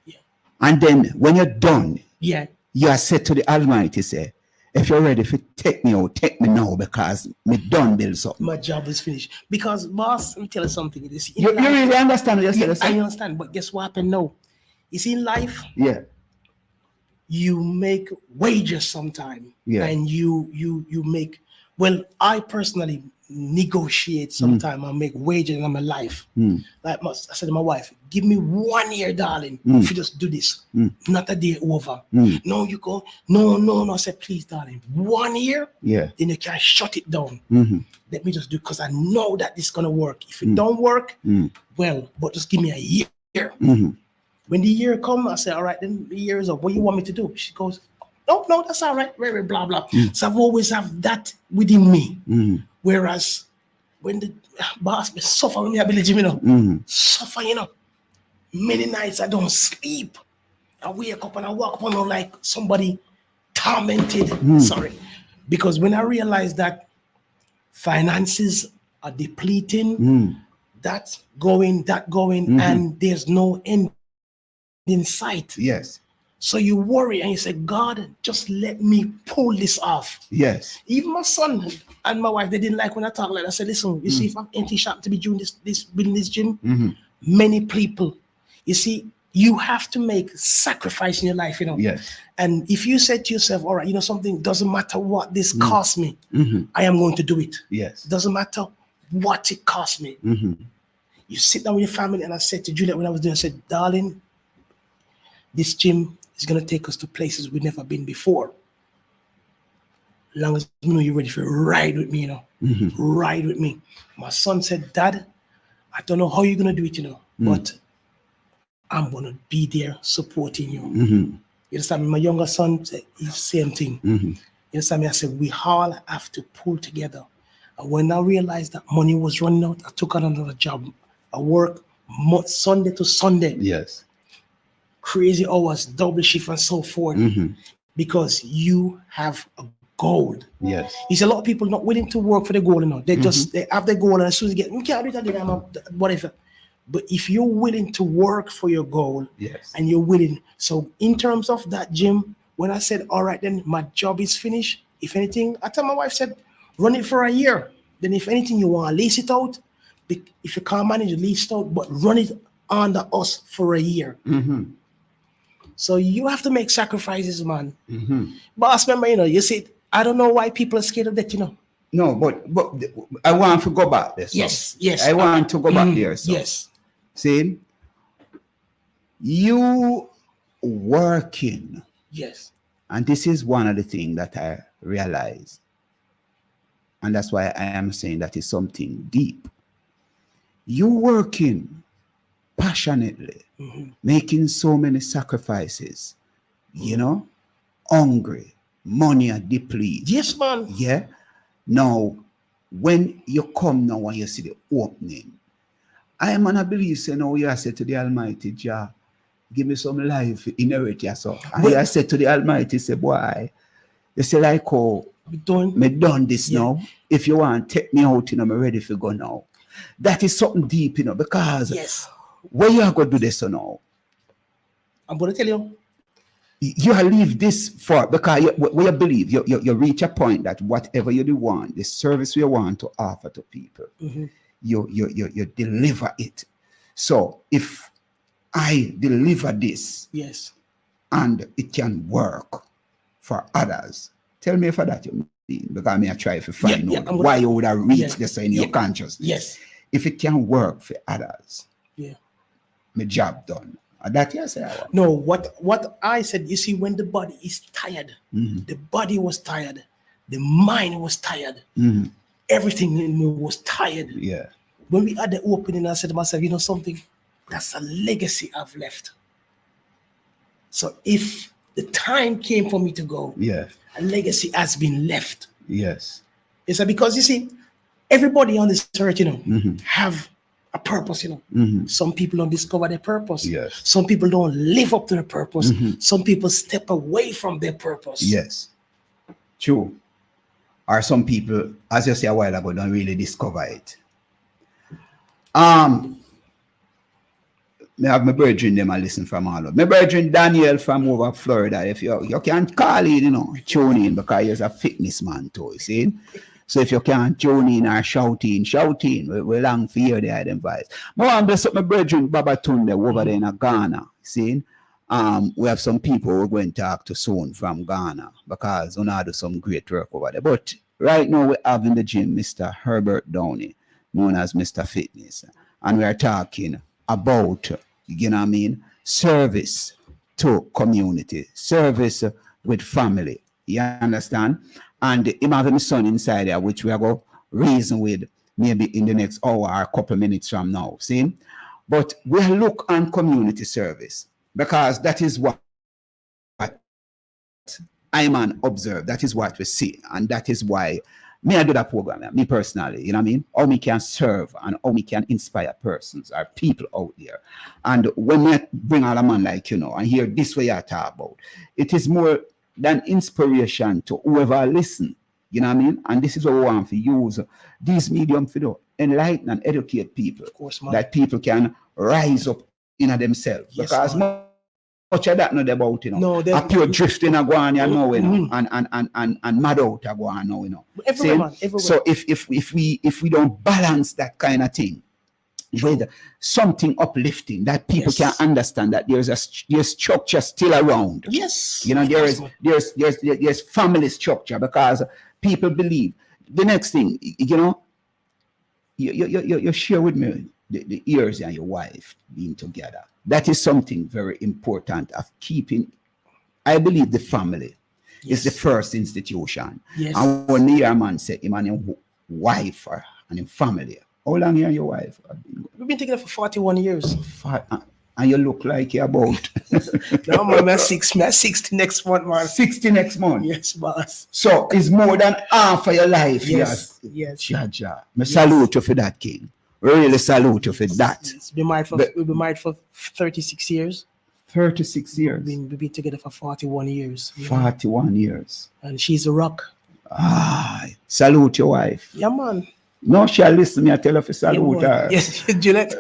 Yeah. And then when you're done, you are said to the Almighty, say, if you're ready to take me out, take me now because me done build something. My job is finished. Because, boss, let me tell you something. You really understand what you're saying? I understand, but guess what happened now? You see, in life, you make wages sometime. Yeah. And you make, well, I personally negotiate sometime and make wages in my life. Like I said to my wife, give me 1 year, darling, if you just do this. Not a day over. No, you go, no. I said, please, darling, 1 year, then you can shut it down. Let me just do, because I know that this is going to work. If it don't work, well, but just give me a year. When the year comes, I say, all right, then the year is up. What do you want me to do? She goes, no, that's all right. Very blah, blah. So I've always have that within me. Whereas when the boss me suffer with my ability, you know, suffer, you know. Many nights I don't sleep. I wake up and I walk up on like somebody tormented. Sorry. Because when I realize that finances are depleting, that going, and there's no end in sight. Yes. So you worry and you say, God, just let me pull this off. Yes. Even my son and my wife, they didn't like when I talk like that. I said, listen, you see, if I'm anything sharp to be doing this building this gym, many people, you see, you have to make sacrifice in your life, you know. Yes. And if you said to yourself, all right, you know, something doesn't matter what this costs me, I am going to do it. Yes. Doesn't matter what it costs me. You sit down with your family, and I said to Juliet when I was there, I said, darling, this gym is going to take us to places we've never been before. As long as you know you're ready to ride with me, you know, ride with me. My son said, Dad, I don't know how you're going to do it, you know, but I'm going to be there supporting you. You understand me? My younger son said the same thing. You understand me? I said, we all have to pull together. And when I realized that money was running out, I took on another job. I work Sunday to Sunday. Yes. Crazy hours, double shift and so forth, because you have a goal. Yes. You see, a lot of people not willing to work for the goal, you know. They just they have the goal, and as soon as they get, we can't do that, whatever. But if you're willing to work for your goal, Yes. and you're willing, so in terms of that gym, when I said, all right, then my job is finished. If anything, I tell my wife, said, run it for a year. Then if anything, you want to lease it out. If you can't manage to lease it out, but run it under us for a year. Mm-hmm. So you have to make sacrifices, man. Mm-hmm. Boss member, you see, I don't know why people are scared of that, No, but I want to go back there. So. Yes. I want to go back there. So. Yes. See, you working, Yes. and this is one of the things that I realize, and that's why I am saying that is something deep. You working passionately, making so many sacrifices, hungry, money are depleted. Yes, man. Yeah. Now, when you come now and you see the opening, I am gonna believe, say, no, you say to the Almighty, Jah, give me some life, inherit yourself. And you say to the Almighty, say, boy, you say, like, oh, me done this now. If you want, take me out, I'm ready to go now. That is something deep, because yes, where you are going to do this now? I'm going to tell you. You leave this for, because you believe, you reach a point that whatever you do want, the service you want to offer to people, you deliver it. So if I deliver this, yes, and it can work for others, tell me for that you mean, because I try to find out why you would have reached this in your consciousness. Yes. If it can work for others, my job done. That yes, no, what I said, you see, when the body is tired, the body was tired, the mind was tired, everything in me was tired. Yeah. When we had the opening, I said to myself, something, that's a legacy I've left. So if the time came for me to go, a legacy has been left. Yes. It's because you see, everybody on this earth, have a purpose, Some people don't discover their purpose. Yes. Some people don't live up to their purpose. Some people step away from their purpose. Yes. True. Or some people, as you say a while ago, don't really discover it. Me have my brethren them and listen from all over. My brethren Daniel from over Florida. If you can't call in, tune in, because he's a fitness man too, you see. So if you can't tune in or shout in, we long for hear the item voice. I want to bless up my brethren Baba Tunde over there in Ghana. See? We have some people we're going to talk to soon from Ghana, because we do some great work over there. But right now we have in the gym Mr. Herbert Downey, known as Mr. Fitness. And we are talking about, service to community, service with family. You understand? And him having a son inside there, which we are going to reason with maybe in the next hour or a couple of minutes from now. See? But we look on community service, because that is what I man observe. That is what we see. And that is why I do that program, me personally, how me can serve and how me can inspire persons or people out there. And when I bring all a man like, and hear this way I talk about, it is more than inspiration to whoever listen, And this is what we want to use these medium to enlighten and educate people, of course, man, that people can rise up in themselves. Yes, because much of that not about, No, a pure drifting a go on, and mad out a go on now, Everywhere. So if we don't balance that kind of thing with something uplifting, that people can understand that there's structure still around. Yes. There's family structure, because people believe. The next thing, you share with me the years and your wife being together. That is something very important of keeping. I believe the family is the first institution. Yes. And when your man said him and your wife and your family, how long you and your wife? We've been together for 41 years. And you look like you're about. No, man, I'm 60 next month, man. 60 next month? Yes, boss. So it's more than half of your life. Yes. Jaja. I salute you for that, King. Really salute you for that. Yes. We've been married for 36 years. 36 years. We've been together for 41 years. 41 years. And she's a rock. Salute your wife. Yeah, man. No, she'll listen. Me, I tell her to salute her. Yes, Juliet.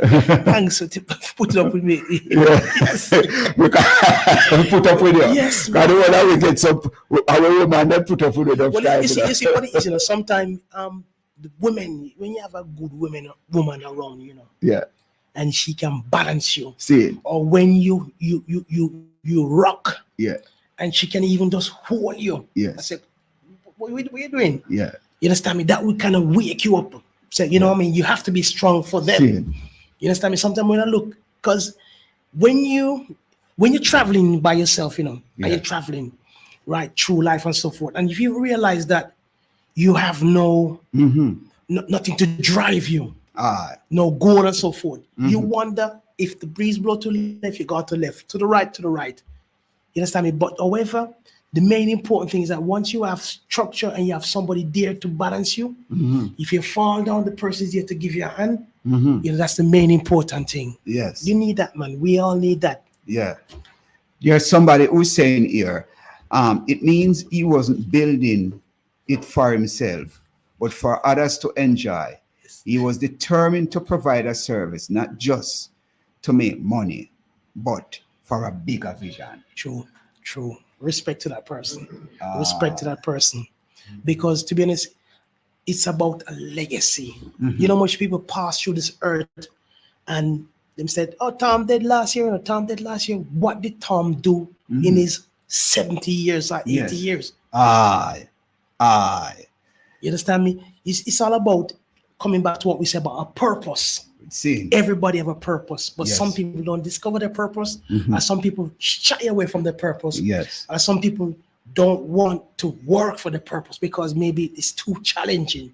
Thanks for putting up with me. Yes. We can put up with you. Yes, Because the one that we get some, our woman, they put up with you. Well, you see what it is, sometimes the women, when you have a good woman around, Yeah. and she can balance you. See. Or when you rock, Yeah. and she can even just hold you. Yes. I said, what are you doing? Yeah. You understand me? That would kind of wake you up. So, you know what I mean? You have to be strong for them. See. You understand me? Sometimes when I look, because when you're traveling by yourself, and you're traveling right through life and so forth, and if you realize that you have nothing to drive you, no goal and so forth, you wonder if the breeze blow to the left, you go to the left, to the right. You understand me? But however, the main important thing is that once you have structure and you have somebody there to balance you, if you fall down, the person is there to give you a hand. That's the main important thing. Yes. You need that, man. We all need that. Yeah. There's somebody who's saying here, it means he wasn't building it for himself, but for others to enjoy. He was determined to provide a service, not just to make money, but for a bigger vision. True. Respect to that person. Respect to that person. Because to be honest, it's about a legacy. You know, much people pass through this earth and them said, oh, Tom dead last year, What did Tom do in his 70 years or 80 years? Aye. You understand me? It's all about coming back to what we said about a purpose. See. Everybody have a purpose, but some people don't discover their purpose, and some people shy away from their purpose. Yes. And some people don't want to work for the purpose because maybe it's too challenging.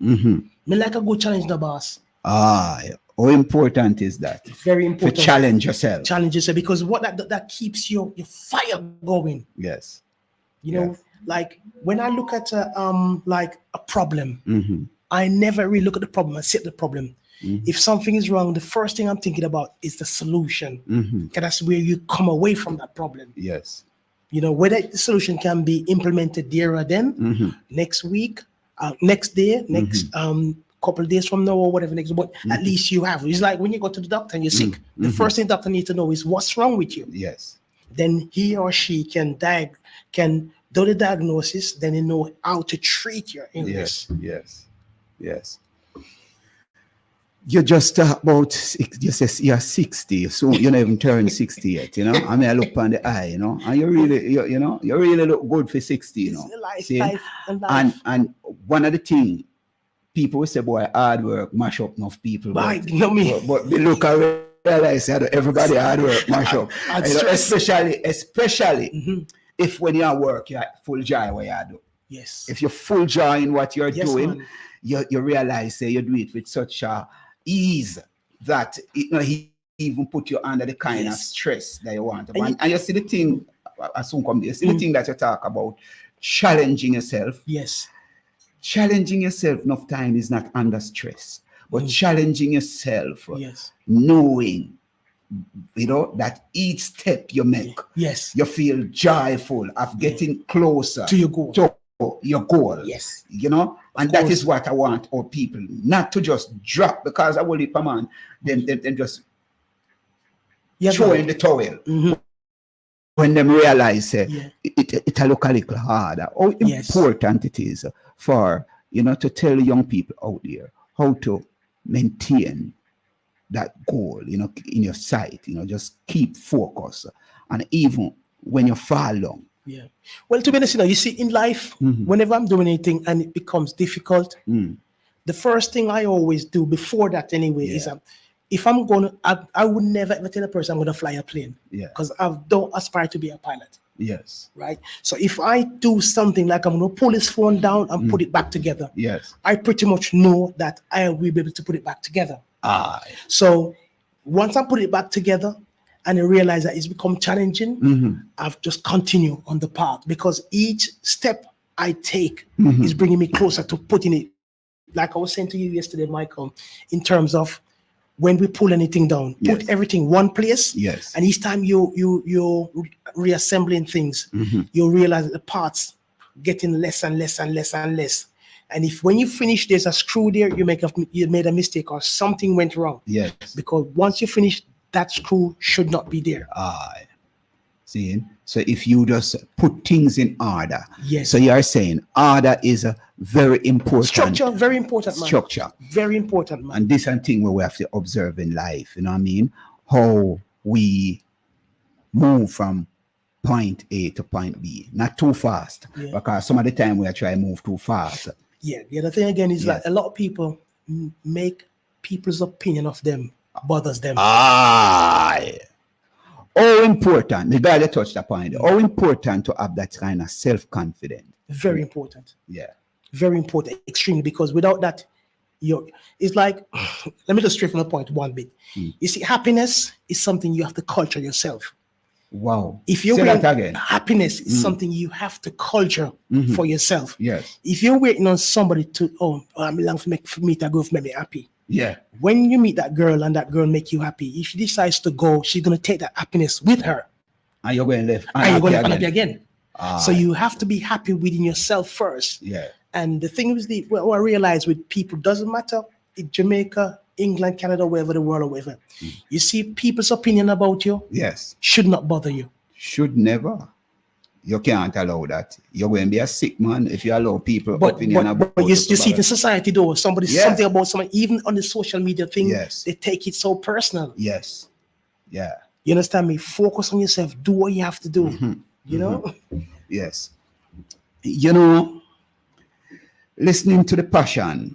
Me like a good challenge, the boss. How important is that? Very important. To challenge yourself. Challenge yourself, because what that keeps your fire going. Yes. You know, like when I look at like a problem, I never really look at the problem and sit the problem. If something is wrong, the first thing I'm thinking about is the solution. Because that's where you come away from that problem. Yes. You know, whether the solution can be implemented there or then, next week, next day, next couple of days from now or whatever next, but at least you have. It's like when you go to the doctor and you're sick, the first thing the doctor needs to know is what's wrong with you. Yes. Then he or she can do the diagnosis, then they know how to treat your illness. Yes. You're just about, you say you're 60, so you don't even turn 60 yet, you know. I mean, I look on the eye, you know, and you really look good for 60, you know. Life. And one of the things people will say, boy, hard work mash up enough people. But they look and realize that everybody hard work mash up. Especially if when you're at work, you're full joy what you do. Yes. If you're full joy in what you're doing, you realize you do it with such a ease that he even put you under the kind of stress that you want. And you see the thing, I soon come there, see the thing that you talk about, challenging yourself. Yes. Challenging yourself enough time is not under stress, but challenging yourself, knowing, that each step you make, you feel joyful of getting closer to your goal. Yes. And that is what I want our people not to just drop, because I will leave a man, then just throw in the towel. When them realize it look a little harder. How important it is for to tell the young people out there how to maintain that goal, in your sight, just keep focus, and even when you fall down. Yeah. Well, to be honest, you see in life, whenever I'm doing anything and it becomes difficult, the first thing I always do before that anyway is if I'm going to, I would never ever tell a person I'm going to fly a plane. Yeah. Because I don't aspire to be a pilot. Yes. Right. So if I do something like I'm going to pull his phone down and put it back together, I pretty much know that I will be able to put it back together. So once I put it back together, and I realize that it's become challenging, I've just continued on the path, because each step I take is bringing me closer to putting it, like I was saying to you yesterday, Michael, in terms of when we pull anything down, put everything one place, and each time you're reassembling things, you realize that the parts getting less and less and less and less. And if when you finish, there's a screw there, you made a mistake or something went wrong. Yes. Because once you finish, that screw should not be there. Aye. See? So if you just put things in order. Yes. So you are saying order is a very important. Structure, very important, man. Structure. Very important, man. And this is a thing where we have to observe in life, you know what I mean? How we move from point A to point B. Not too fast. Yeah. Because some of the time we are trying to move too fast. Yeah. The other thing again is Yes. that a lot of people make people's opinion of them bothers them. Aye. How important, the guy that touched the point, how important to have that kind of self-confidence. Very important. Yeah. Very important, extremely, because without that, it's like, let me just straight from the point one bit. You see, happiness is something you have to culture yourself. Wow. If you're Say waiting, that again. happiness is something you have to culture for yourself. Yes. If you're waiting on somebody to, I'm long for me to go for me happy. Yeah. When you meet that girl and that girl make you happy, if she decides to go, she's gonna take that happiness with her, And you're going left. and you're gonna happy again. Ah, So you have to be happy within yourself first. yeah. And the thing is, what I realize with people doesn't matter in Jamaica, England, Canada, wherever the world or wherever. You see, people's opinion about you Yes. should not bother you. Should never. You can't allow that. You're going to be a sick man if you allow people opinion about But you see it in society though. Somebody Yeah. something about someone, even on the social media thing, Yes. they take it so personal. Yes. Yeah. You understand me? Focus on yourself. Do what you have to do. You know? Yes. You know, listening to the passion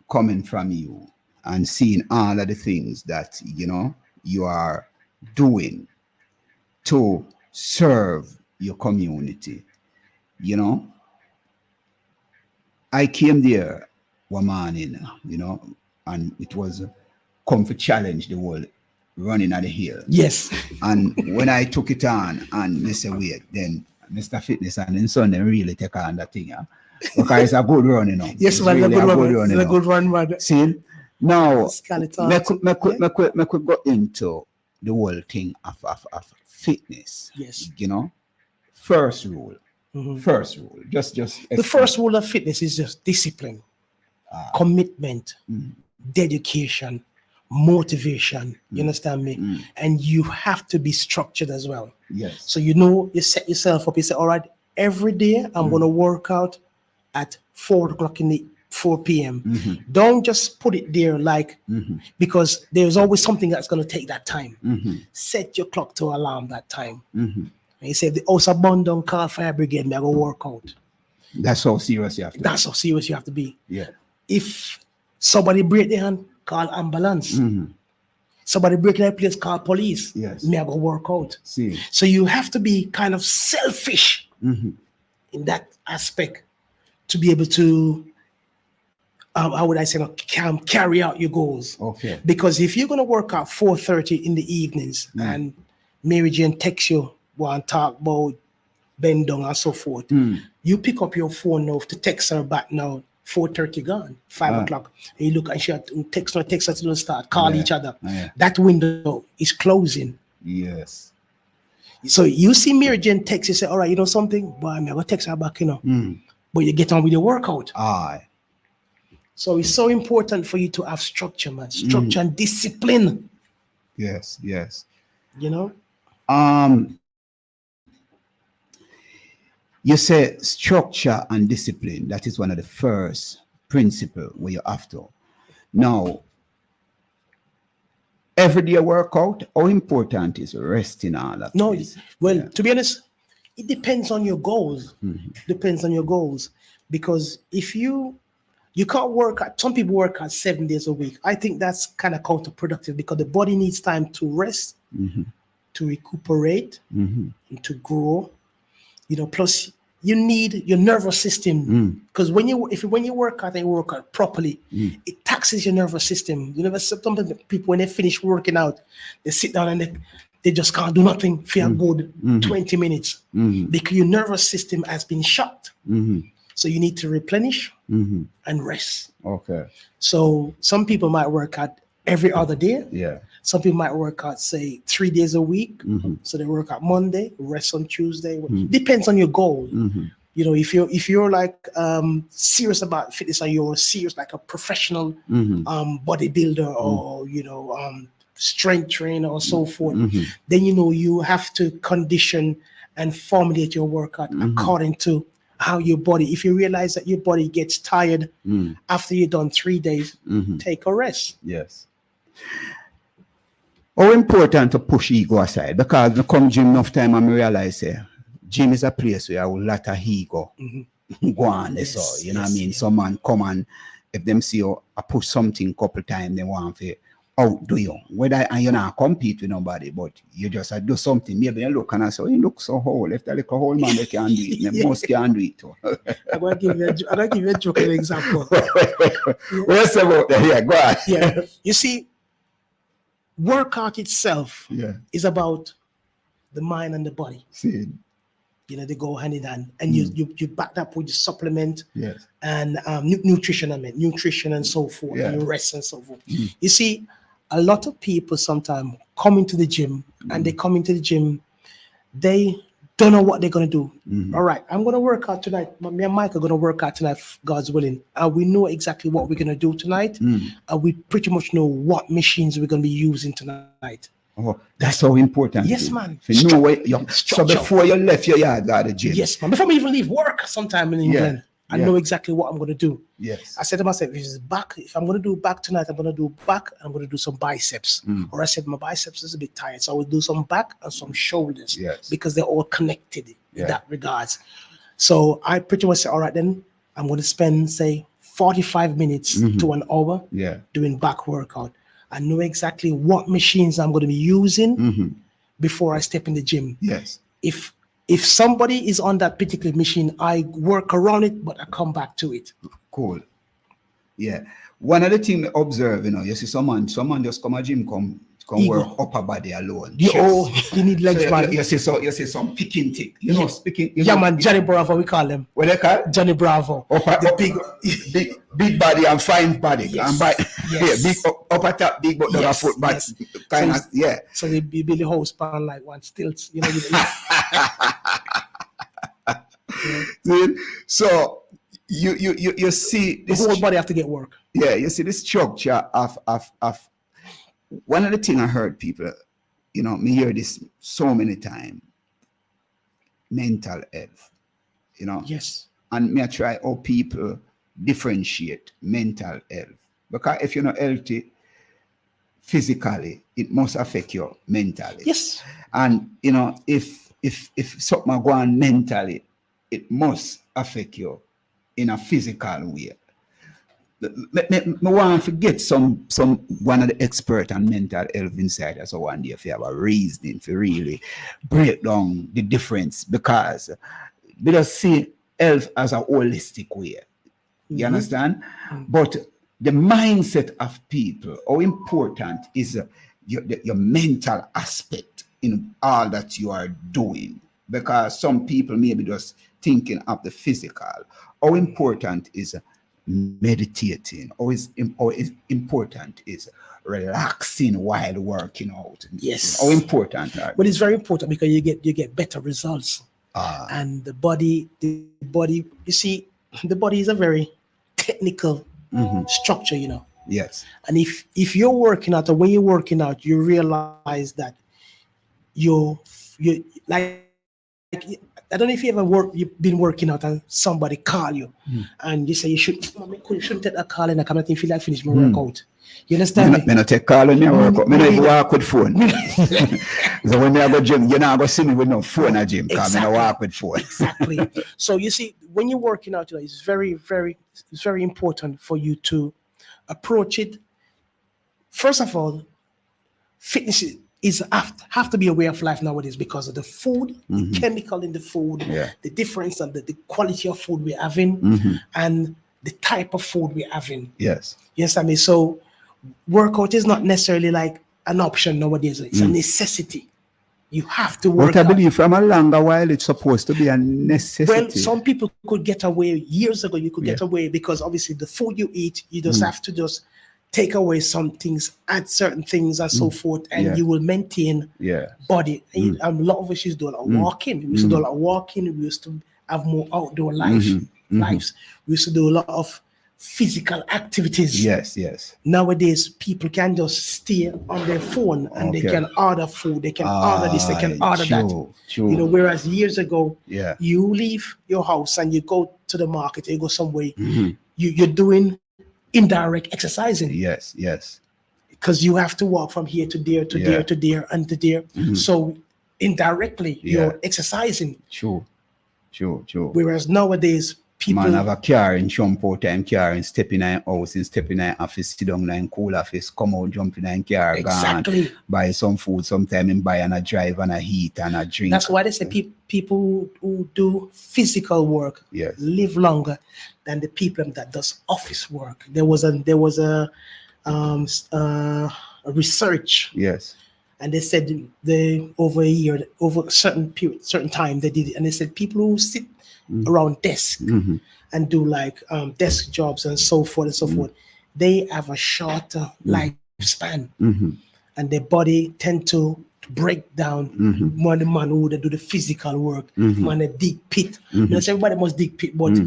coming from you and seeing all of the things that, you know, you are doing to serve your community, you know, I came there one morning, you know, and it was come to challenge the whole running at the hill. Yes. And when I took it on and they said, wait, then Mr. Fitness and then son, they really take on that thing. Huh? Because it's a good run, you know. Yes, It's man. really It's a good you run. It's a know. good run, man. See, now, Skeleton. me could go into the whole thing of fitness. Yes. You know, first rule. First rule. Just The first rule of fitness is just discipline, commitment, dedication, motivation. You understand me? And you have to be structured as well. Yes. So you know, you set yourself up. You say, all right, every day I'm going to work out at 4 p.m. Don't just put it there like, because there's always something that's going to take that time. Set your clock to alarm that time. And you say, the house abandoned, call fire brigade, me I go work out. That's how serious you have to be. That's how serious you have to be. Yeah. If somebody break their hand, call ambulance. Somebody break their place, call police. Yes. Me I go work out. See. So you have to be kind of selfish in that aspect to be able to, how would I say, carry out your goals. Okay. Because if you're going to work out 4:30 in the evenings and Mary Jane texts you, want to talk about bend down and so forth, you pick up your phone now to text her back now, 4:30 gone, 5 o'clock. And you look and she text her to the start, call each other. That window is closing. Yes. So you see Mary Jane text, you say, all right, you know something? Boy, I'm going to text her back, you know. But you get on with your workout. Aye. So it's so important for you to have structure, man. Structure and discipline, Yes. Yes. you know? You say structure and discipline. That is one of the first principle where you have to. Now, everyday workout, how important is resting all that? No, is? well, Yeah. to be honest, it depends on your goals. Depends on your goals. Because if you can't work at, some people work at 7 days a week. I think that's kind of counterproductive because the body needs time to rest, to recuperate, and to grow. You know, plus you need your nervous system because when you work out and you work out properly, it taxes your nervous system. You know, sometimes people when they finish working out, they sit down and they just can't do nothing for a good 20 minutes because your nervous system has been shocked. So you need to replenish and rest. Okay. So some people might work out every other day. Yeah. Some people might work out, say, 3 days a week. So they work out Monday, rest on Tuesday. Depends on your goal. You know, if you're like serious about fitness, or you're serious like a professional bodybuilder or strength trainer or so forth, then you have to condition and formulate your workout according to how your body. If you realize that your body gets tired after you've done 3 days, take a rest. Yes. How important to push ego aside? Because I come gym enough time and I realize gym is a place where a lot of ego go on. So you know what I mean? Some man come and if them see you I push something couple times, they want to outdo you. Whether and you not compete with nobody, but you just do something. Maybe you look and I say, you look so whole. If they look a whole man, they can do it. They most can do it too. I'm gonna give you a joking example. What's about that? Yeah, go on. Yeah. You see, workout itself is about the mind and the body. See. They go hand in hand, and you back up with the supplement and nutrition. Nutrition and so forth, and rest and so forth. You see, a lot of people sometimes come into the gym, and they come into the gym, they don't know what they're gonna do. All right, I'm gonna work out tonight. Me and Mike are gonna work out tonight, God's willing. We know exactly what we're gonna do tonight. We pretty much know what machines we're gonna be using tonight. Oh, that's so important. Yes, man. You know what, so before you left your yard, got the gym. Yes, man. Before we even leave work sometime in England, I know exactly what I'm going to do. Yes. I said to myself, if I'm going to do back tonight, I'm going to do back and I'm going to do some biceps. Or I said, my biceps is a bit tired, so I will do some back and some shoulders because they're all connected in that regards. So I pretty much said, all right, then I'm going to spend, say, 45 minutes to an hour doing back workout. I know exactly what machines I'm going to be using before I step in the gym. Yes. If somebody is on that particular machine, I work around it, but I come back to it. Cool. Yeah. One of the things I observe, you see someone just come a gym, come work upper body alone. You need legs, so man. You see some picking tick. Speaking. Man, Johnny Bravo, we call them. What they call? Johnny Bravo. Big body and fine body. Yes. And big upper top, big but not foot, but kind of So they be Billy House pan like one stilts, So you see this the whole body have to get work. Yeah, you see this structure of one of the things I heard people, me hear this so many times, mental health, Yes. And me I try how people differentiate mental health. Because if you're not healthy physically, it must affect you mentally. Yes. And, if something go on mentally, it must affect you in a physical way. Me want to get some one of the expert on mental health inside us one day if you have a reasoning to really break down the difference, because we just see health as a holistic way. You understand? But the mindset of people, how important is your mental aspect in all that you are doing? Because some people maybe just thinking of the physical. How important is meditating? How important is relaxing while working out? Yes. How important are But it's very important because you get better results. And the body, you see, the body is a very technical structure, Yes. And if you're working out, or when you're working out, you realize that you like I don't know if you've been working out and somebody call you and you say you shouldn't take that call and I can't feel like finish my workout. You understand me? Me not take call on your workout. Me not even walk with phone. So when I go gym, you're not going to see me with no phone at gym because I walk with phone. Exactly. So you see, when you're working out, it's very, very important for you to approach it. First of all, fitness is have to be a way of life nowadays because of the food, the chemical in the food, the difference of the quality of food we're having, and the type of food we're having. Yes. Yes, I mean, so workout is not necessarily like an option nowadays. It's a necessity. You have to work. But I believe from a longer while it's supposed to be a necessity. Well, some people could get away years ago. You could get away because obviously the food you eat, you just have to just take away some things, add certain things and so forth, and you will maintain body. And a lot of us used to do a lot of walking. We used to do a lot of walking. We used to have more outdoor Mhm. lives. We used to do a lot of physical activities. Yes, yes. Nowadays, people can just stay on their phone and they Okay. can order food, they can order this, they can order that. True. You know, whereas years ago, Yeah. you leave your house and you go to the market, you go somewhere, Mhm. you're doing indirect exercising Yes, yes. because you have to walk from here to there to Yeah. there to there and to there. So indirectly, Yeah. you're exercising. True. Whereas nowadays, people Man have a car in jump out and car and step in a house and step in a office, sit down in cool office, come out, jump in a car, Exactly. gone, buy some food, sometime and buy and a drive and a heat and a drink. That's why they say people who do physical work Yes. live longer than the people that does office work. There was a research, Yes. and they said over a year, over a certain period, certain time they did it, and they said people who sit around desk Mhm. and do like desk jobs and so forth and so forth, they have a shorter lifespan, and their body tend to break down more than the man who they do the physical work, man they dig pit. You know, so everybody must dig pit, but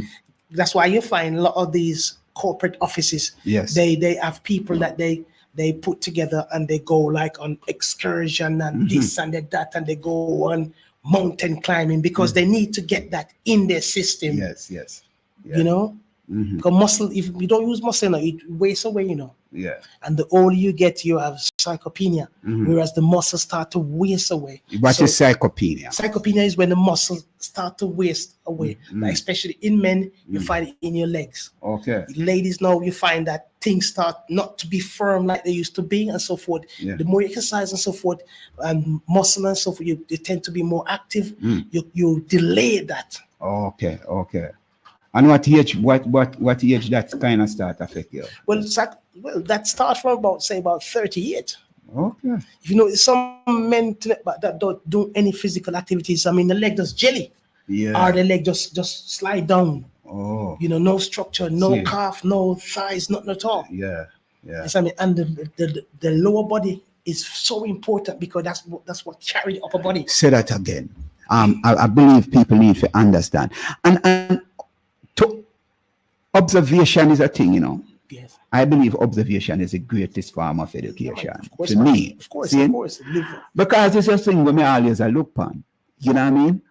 that's why you find a lot of these corporate offices. Yes. They have people that they put together and they go like on excursion and this and that, and they go on mountain climbing because they need to get that in their system. Yes. Yeah. You know, because muscle, if you don't use muscle, it wastes away, you know. Yeah. And the older you get, you have sarcopenia, whereas the muscles start to waste away. What So is sarcopenia? sarcopenia is when the muscles start to waste away, like especially in men, you find it in your legs. Okay. Ladies now, you find that things start not to be firm like they used to be and so forth. Yeah. The more you exercise and so forth, and muscle and so forth, you tend to be more active. You delay that. Okay. And what age that kind of start affect you? Well, that starts from about 38. Okay. If you know, some men that don't do any physical activities, I mean, the leg just jelly, Yeah. or the leg just slide down. Oh. You know, no structure, no See. calf, no thighs, nothing at all. Yeah. Yes, I mean, and the lower body is so important because that's what carry the upper body. Say that again. I believe people need to understand. And to observation is a thing, you know. Yes. I believe observation is the greatest form of education. Of course, to me. Of course, See? of course. Because it's a thing when me always I look on. You know what I mean?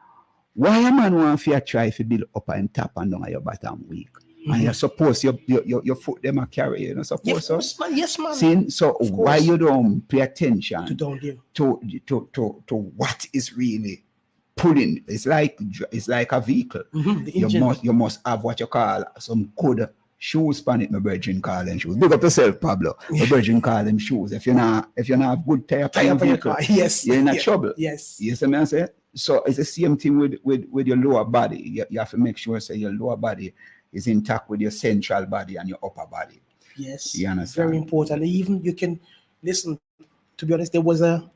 Why a man want to try to build up and tap and down at your bottom weak? And you're supposed your foot them a carry, you know, suppose so. Yes, man. See? So why you don't pay attention to what is really pulling? It's like a vehicle. The engine. You must have what you call some good shoes on it. My virgin call them shoes. Big up yourself, Pablo. My virgin call them shoes. If you not have good tire on your vehicle, yes, you're in trouble. Yes. You see what I say? So it's the same thing with your lower body. You have to make sure your lower body is intact with your central body and your upper body. Yes. You understand? Very important. Even you can listen. To be honest, there was a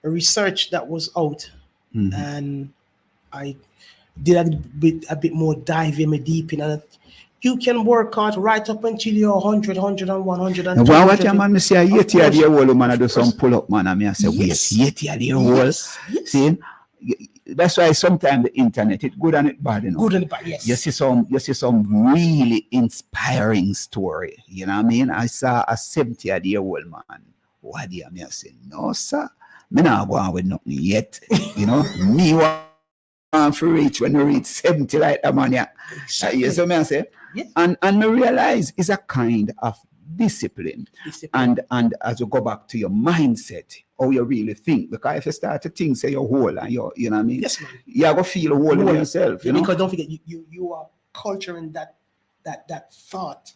research that was out, and I did a bit more diving deep in it. You can work out right up until you're 100, 101, 102. Now, what your man say, 80 year old man, I do some pull up, man. And I say, Yes. wait, 80 year old. Yes. See, that's why sometimes the internet, it's good and it's bad, you know. Good and bad, yes. You see some really inspiring story. You know what I mean? I saw a 70-year-old man. What do you mean? I say, no, sir. Me not going with nothing yet. You know, me want to reach when you reach 70 like that man. Yeah. Exactly. You see what I say? Yeah. And me realize it's a kind of discipline. And as you go back to your mindset, how you really think, because if you start to think, say you're whole and you know what I mean? Yes, man. You're gonna feel whole in yourself, you know. Because don't forget, you are culturing that thought,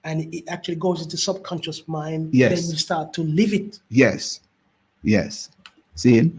and it actually goes into subconscious mind. Yes. Then you start to live it. Yes. See?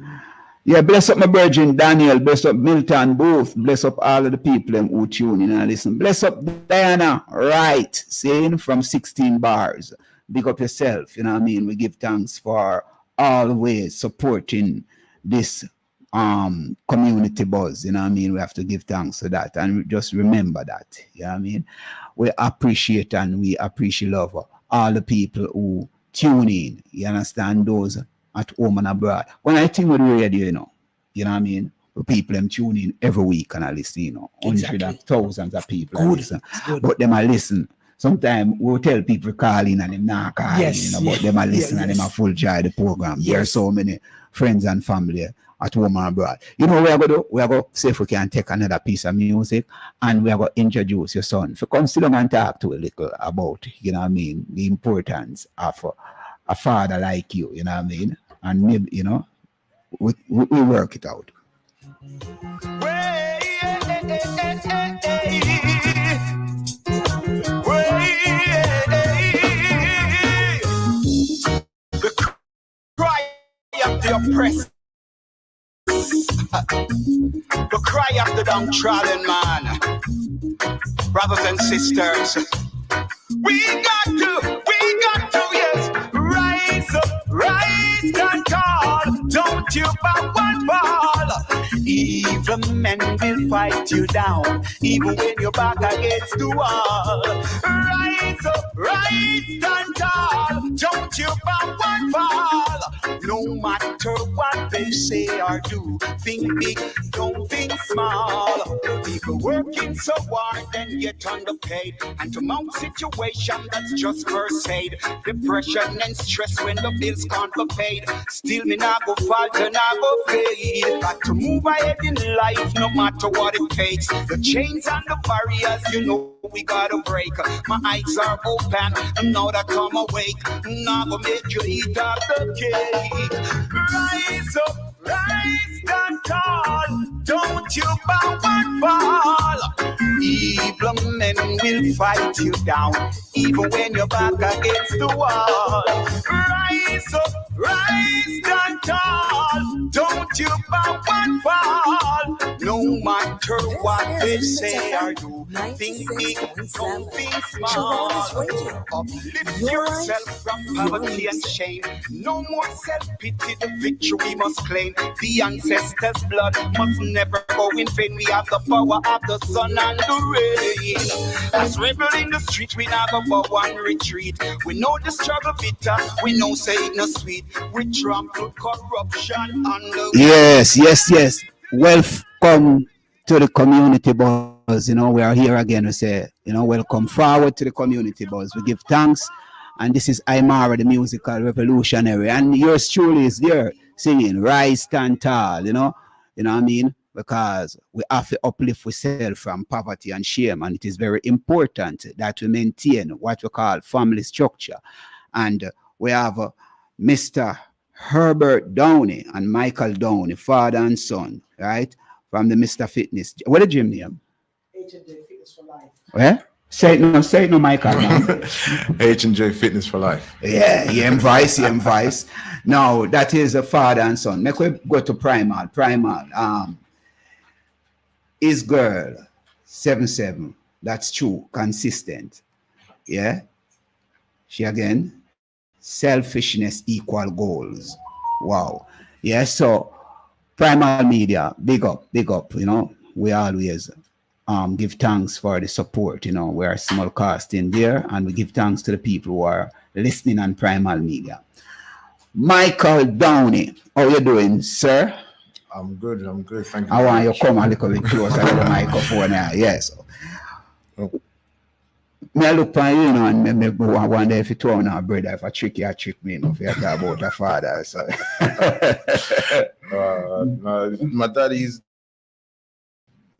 Yeah, bless up my virgin Daniel, bless up Milton Booth, bless up all of the people who tune in and listen. Bless up Diana Wright, saying from 16 bars. Big up yourself, you know what I mean? We give thanks for always supporting this community buzz, you know what I mean? We have to give thanks for that and just remember that, you know what I mean? We appreciate and we appreciate love all the people who tune in, you understand, those at home and abroad. When I think with radio, you know what I mean? people them tune in every week and I listen, you know, hundreds Exactly. of thousands of people Good. listen. It's good. But them I listen. Sometimes we'll tell people call in and them not call Yes, in, but them I listen yeah, and them yes. a full joy the program. There are Yes. so many friends and family at home and abroad. You know what we are going to do? We are going to see if we can take another piece of music and we are going to introduce your son. So come sit down and talk to a little about, you know what I mean, the importance of a father like you know what I mean? And maybe, you know, we work it out. The cry of the oppressed, the cry of the downtrodden man, brothers and sisters. We got to, yes, rise and call. Don't you bow and fall. Evil men will fight you down, even when you're back against the wall. Rise and call. Don't you bow and fall. No matter what they say or do, think big, don't think small. People working so hard and yet underpaid, and to mount situation that's just first aid. Depression and stress when the bills can't be paid. Still me not go falter, not go fade. Got to move ahead in life no matter what it takes. The chains and the barriers, you know we gotta break. My eyes are open, and now that I'm awake. Now go make you eat up the cake. Rise up, rise and tall. Don't you bow and fall. Evil men will fight you down, even when you're back against the wall. Rise up, rise and tall. Don't you bow and fall. No matter what they say or do, think big, don't think small. Uplift yourself from poverty and shame. No more self-pity, the victory must claim. The ancestors' blood must never go in vain. We have the power of the sun and the rain. As rebel in the street, we never bow and retreat. We know the struggle bitter, we know say it no sweet. We trample corruption on the Yes. Welcome to the community buzz. You know, we are here again. We say, you know, welcome forward to the community buzz. We give thanks. And this is Aymara, the musical revolutionary. And yours truly is there singing Rise Stand Tall, you know what I mean? Because we have to uplift ourselves from poverty and shame. And it is very important that we maintain what we call family structure. And we have Mr. Herbert Downey and Michael Downey, father and son, right? From the Mr. Fitness. What the gym name? H&J Fitness for Life. Where? Say it no, Michael. H&J Fitness for Life. Yeah, vice. Now, that is a father and son. Make we go to Primal. His girl, 7'7". That's true, consistent. Yeah. She again, selfishness equal goals. Wow. Yeah, so Primal Media, big up, you know. We always give thanks for the support, you know. We're a small cast in there, and we give thanks to the people who are listening on Primal Media. Michael Downey, how you doing, sir? I'm good. Thank you. I want you to come a little bit closer to the microphone now. Yes. Me I look on you, you know, and me wonder if you turn our brother, if I trick you, me, you know, if you talk about a father. So. No, my dad, he's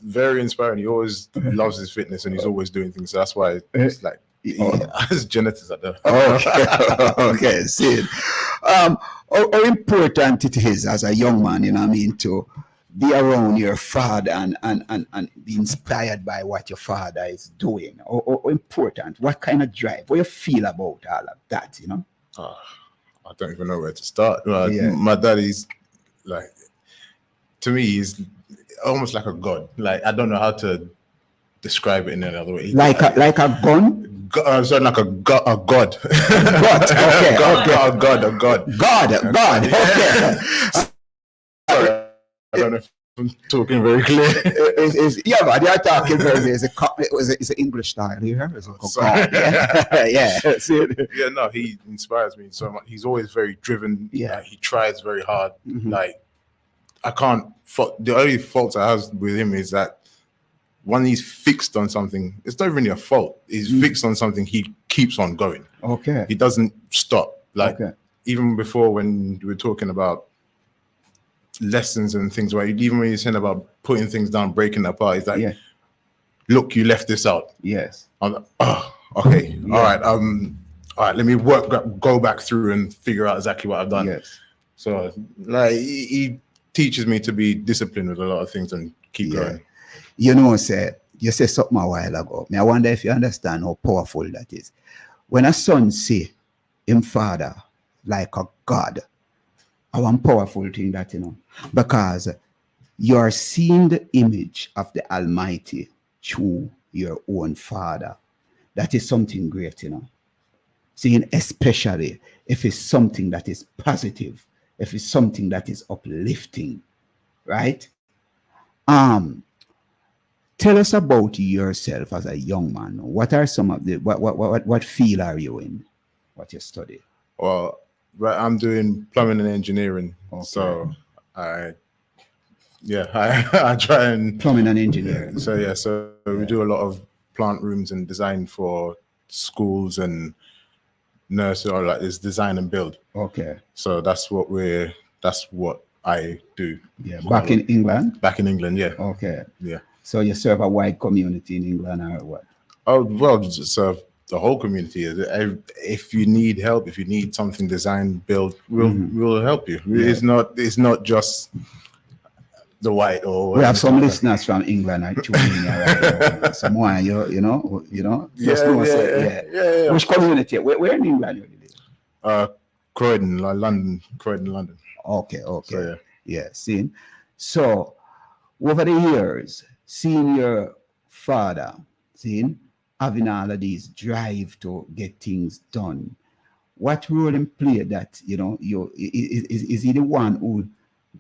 very inspiring. He always loves his fitness and he's always doing things. So that's why it's like his genetics are there. Okay, see it. How important it is as a young man, you know what I mean, to be around your father and be inspired by what your father is doing. Or important, what kind of drive, what you feel about all of that, you know? I don't even know where to start. My dad is like, to me, he's almost like a god. Like, I don't know how to describe it in another way. Like a gun? Sorry, like a god. A god. Okay. A god. God. Okay. Sorry, I don't know if I'm talking very clear. Yeah, but you're talking very. It's an English style. You heard? Yeah. Yeah, no, he inspires me so much. He's always very driven. Yeah, he tries very hard. Mm-hmm. Like, I can't. The only fault I have with him is that when he's fixed on something, it's not really a fault. He's fixed on something. He keeps on going. Okay. He doesn't stop. Like Okay. even before when we were talking about lessons and things, right? Even when you're saying about putting things down, breaking apart, it's like, Yeah. look, you left this out. Yes. I'm like, oh, okay, Yeah. all right. Let me go back through and figure out exactly what I've done. Yes. So, like, he teaches me to be disciplined with a lot of things and keep going. You know, you said something a while ago. I wonder if you understand how powerful that is. When a son see him father like a God, one powerful thing that, you know, because you're seeing the image of the Almighty through your own father. That is something great, you know. Seeing, especially if it's something that is positive, if it's something that is uplifting, right? Tell us about yourself as a young man. What are some of the what field are you in? What you study? Well, right, I'm doing plumbing and engineering. Okay. So I try and Plumbing and engineering. So we do a lot of plant rooms and design for schools and nursery, or like this design and build. Okay. So that's what I do. Yeah. Back in England? Back in England, yeah. Okay. Yeah. So you serve a wide community in England or what? Oh, well, just serve the whole community. If you need help, if you need something designed, built, we'll help you. Yeah. It's not just the white or we have some listeners from England are tuning in right now. Someone you know. Just Yeah. Which community? Where in England you live? Croydon, London. Okay. So, Yeah. See. So over the years, seeing your father, having all of these drive to get things done, what role in play that, you know, is he the one who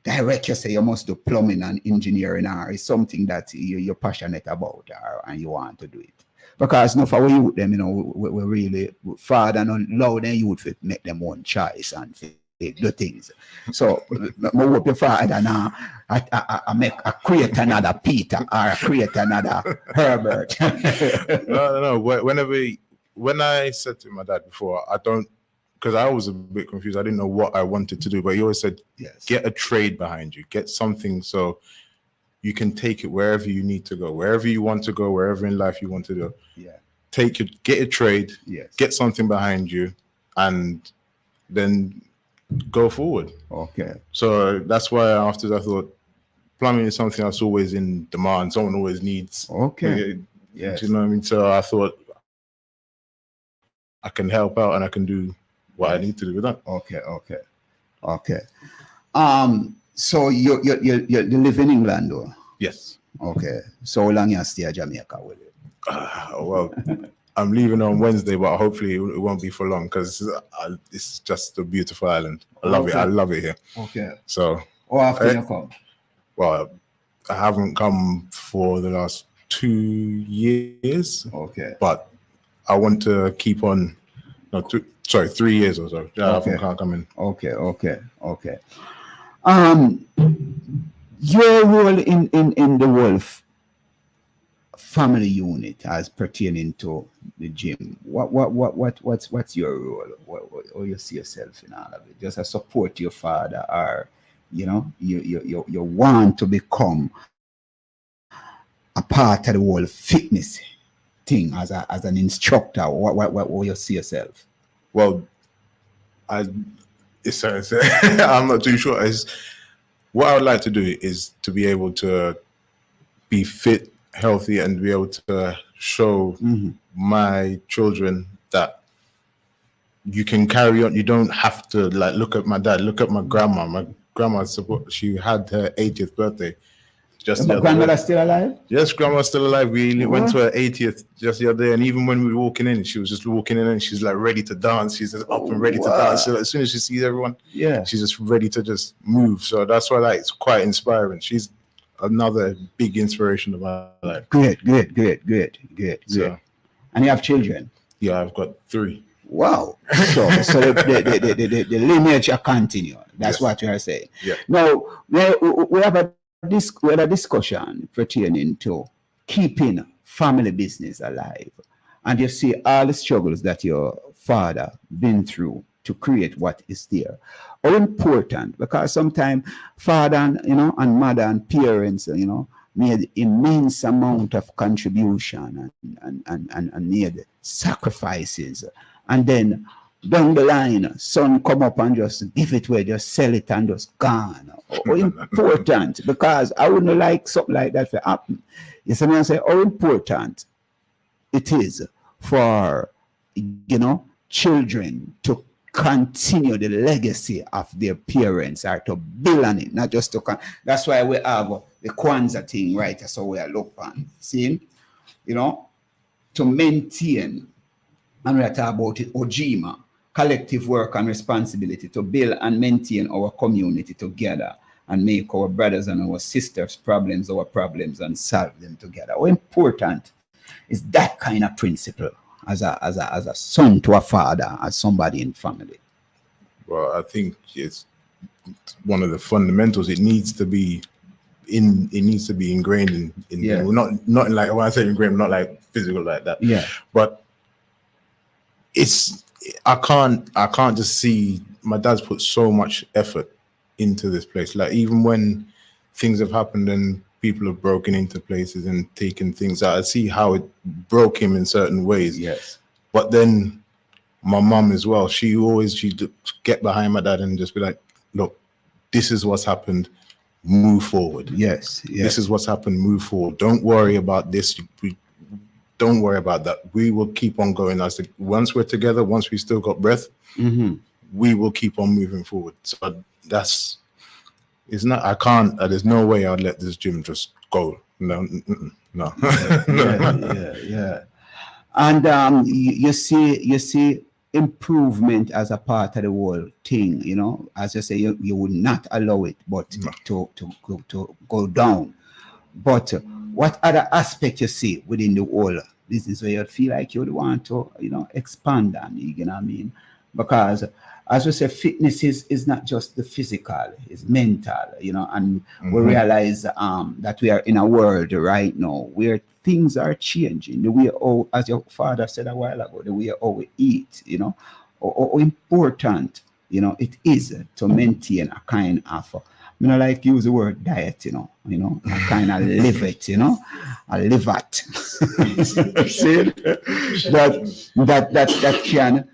direct you say you must do plumbing and engineering, or is something that you're passionate about and you want to do it? Because no, for youth them, you know, we really father and allow them youth to make them own choice and do things. So I hope your father now I create another Peter or I create another Herbert. No. When I said to my dad before, because I was a bit confused. I didn't know what I wanted to do, but he always said, yes, get a trade behind you, get something so you can take it wherever you need to go, wherever you want to go, wherever in life you want to go. Yeah. Get a trade, yes, get something behind you, and then go forward. Okay. So that's why after I thought plumbing is something that's always in demand. Someone always needs. Okay. Yes. Do you know what I mean? So I thought I can help out and I can do what I need to do with that. Okay. So you live in England, though? Yes. Okay. So how long you stay in Jamaica with it? Well, I'm leaving on Wednesday, but hopefully it won't be for long because it's just a beautiful island. I love it. I love it here. Okay. So. How often you come? Well, I haven't come for the last 2 years. Okay. But I want to keep on. 3 years or so. Yeah, okay. I can't come in. Okay. Your role in the Wolf family unit as pertaining to the gym. What's your role? How you see yourself in all of it? Just to support your father, or you know, you want to become a part of the whole fitness thing as an instructor. What you see yourself? Well, I'm not too sure. What I would like to do is to be able to be fit, healthy, and be able to show my children that you can carry on. You don't have to look at my dad, look at my grandma. My grandma, she had her 80th birthday. Grandmother still alive? Yes, grandma's still alive. We went to her 80th just the other day, and even when we were walking in, she was just walking in and she's ready to dance. She's just up and ready to dance. So as soon as she sees everyone, she's just ready to just move. So that's why it's quite inspiring. She's another big inspiration of my life. Great. So, and you have children? Yeah, I've got 3. Wow. So the lineage are continue. That's what you are saying. Yeah. Now, we have a discussion pertaining to keeping family business alive. And you see all the struggles that your father been through to create what is there are important, because sometimes father and mother and parents, made immense amount of contribution and made sacrifices. And then down the line, son come up and just give it away, just sell it and just gone. How important, because I wouldn't like something like that to happen. You see me, I say how important it is for children to continue the legacy of their parents, or to build on it, not just to that's why we have the Kwanzaa thing, right? That's how we are look on. See, to maintain, and we are talking about it, Ojima, collective work and responsibility to build and maintain our community together and make our brothers and our sisters' problems our problems and solve them together. How important is that kind of principle as a son to a father, as somebody in family? Well, I think it's one of the fundamentals. It needs to be ingrained in Yeah. not in, like, when I say ingrained, not like physical like that. Yeah. But I can't just see, my dad's put so much effort into this place. Like, even when things have happened and people have broken into places and taken things out, I see how it broke him in certain ways. Yes. But then my mum as well, she'd get behind my dad and just be like, look, this is what's happened, move forward. Yes. This is what's happened, move forward. Don't worry about this. Don't worry about that. We will keep on going. Once we're together, once we still got breath, we will keep on moving forward. So there's no way I'd let this gym just go. No. Yeah. And you see improvement as a part of the whole thing, as you say, you would not allow it but to go down. But what other aspect you see within the whole business where you feel like you would want to expand on, you know what I mean? Because as we say, fitness is not just the physical, it's mental, and we realize that we are in a world right now where things are changing. The way, as your father said a while ago, the way how we eat, how important, it is to maintain a kind of, I like use the word diet, I kind of live it, I live it. See, that can,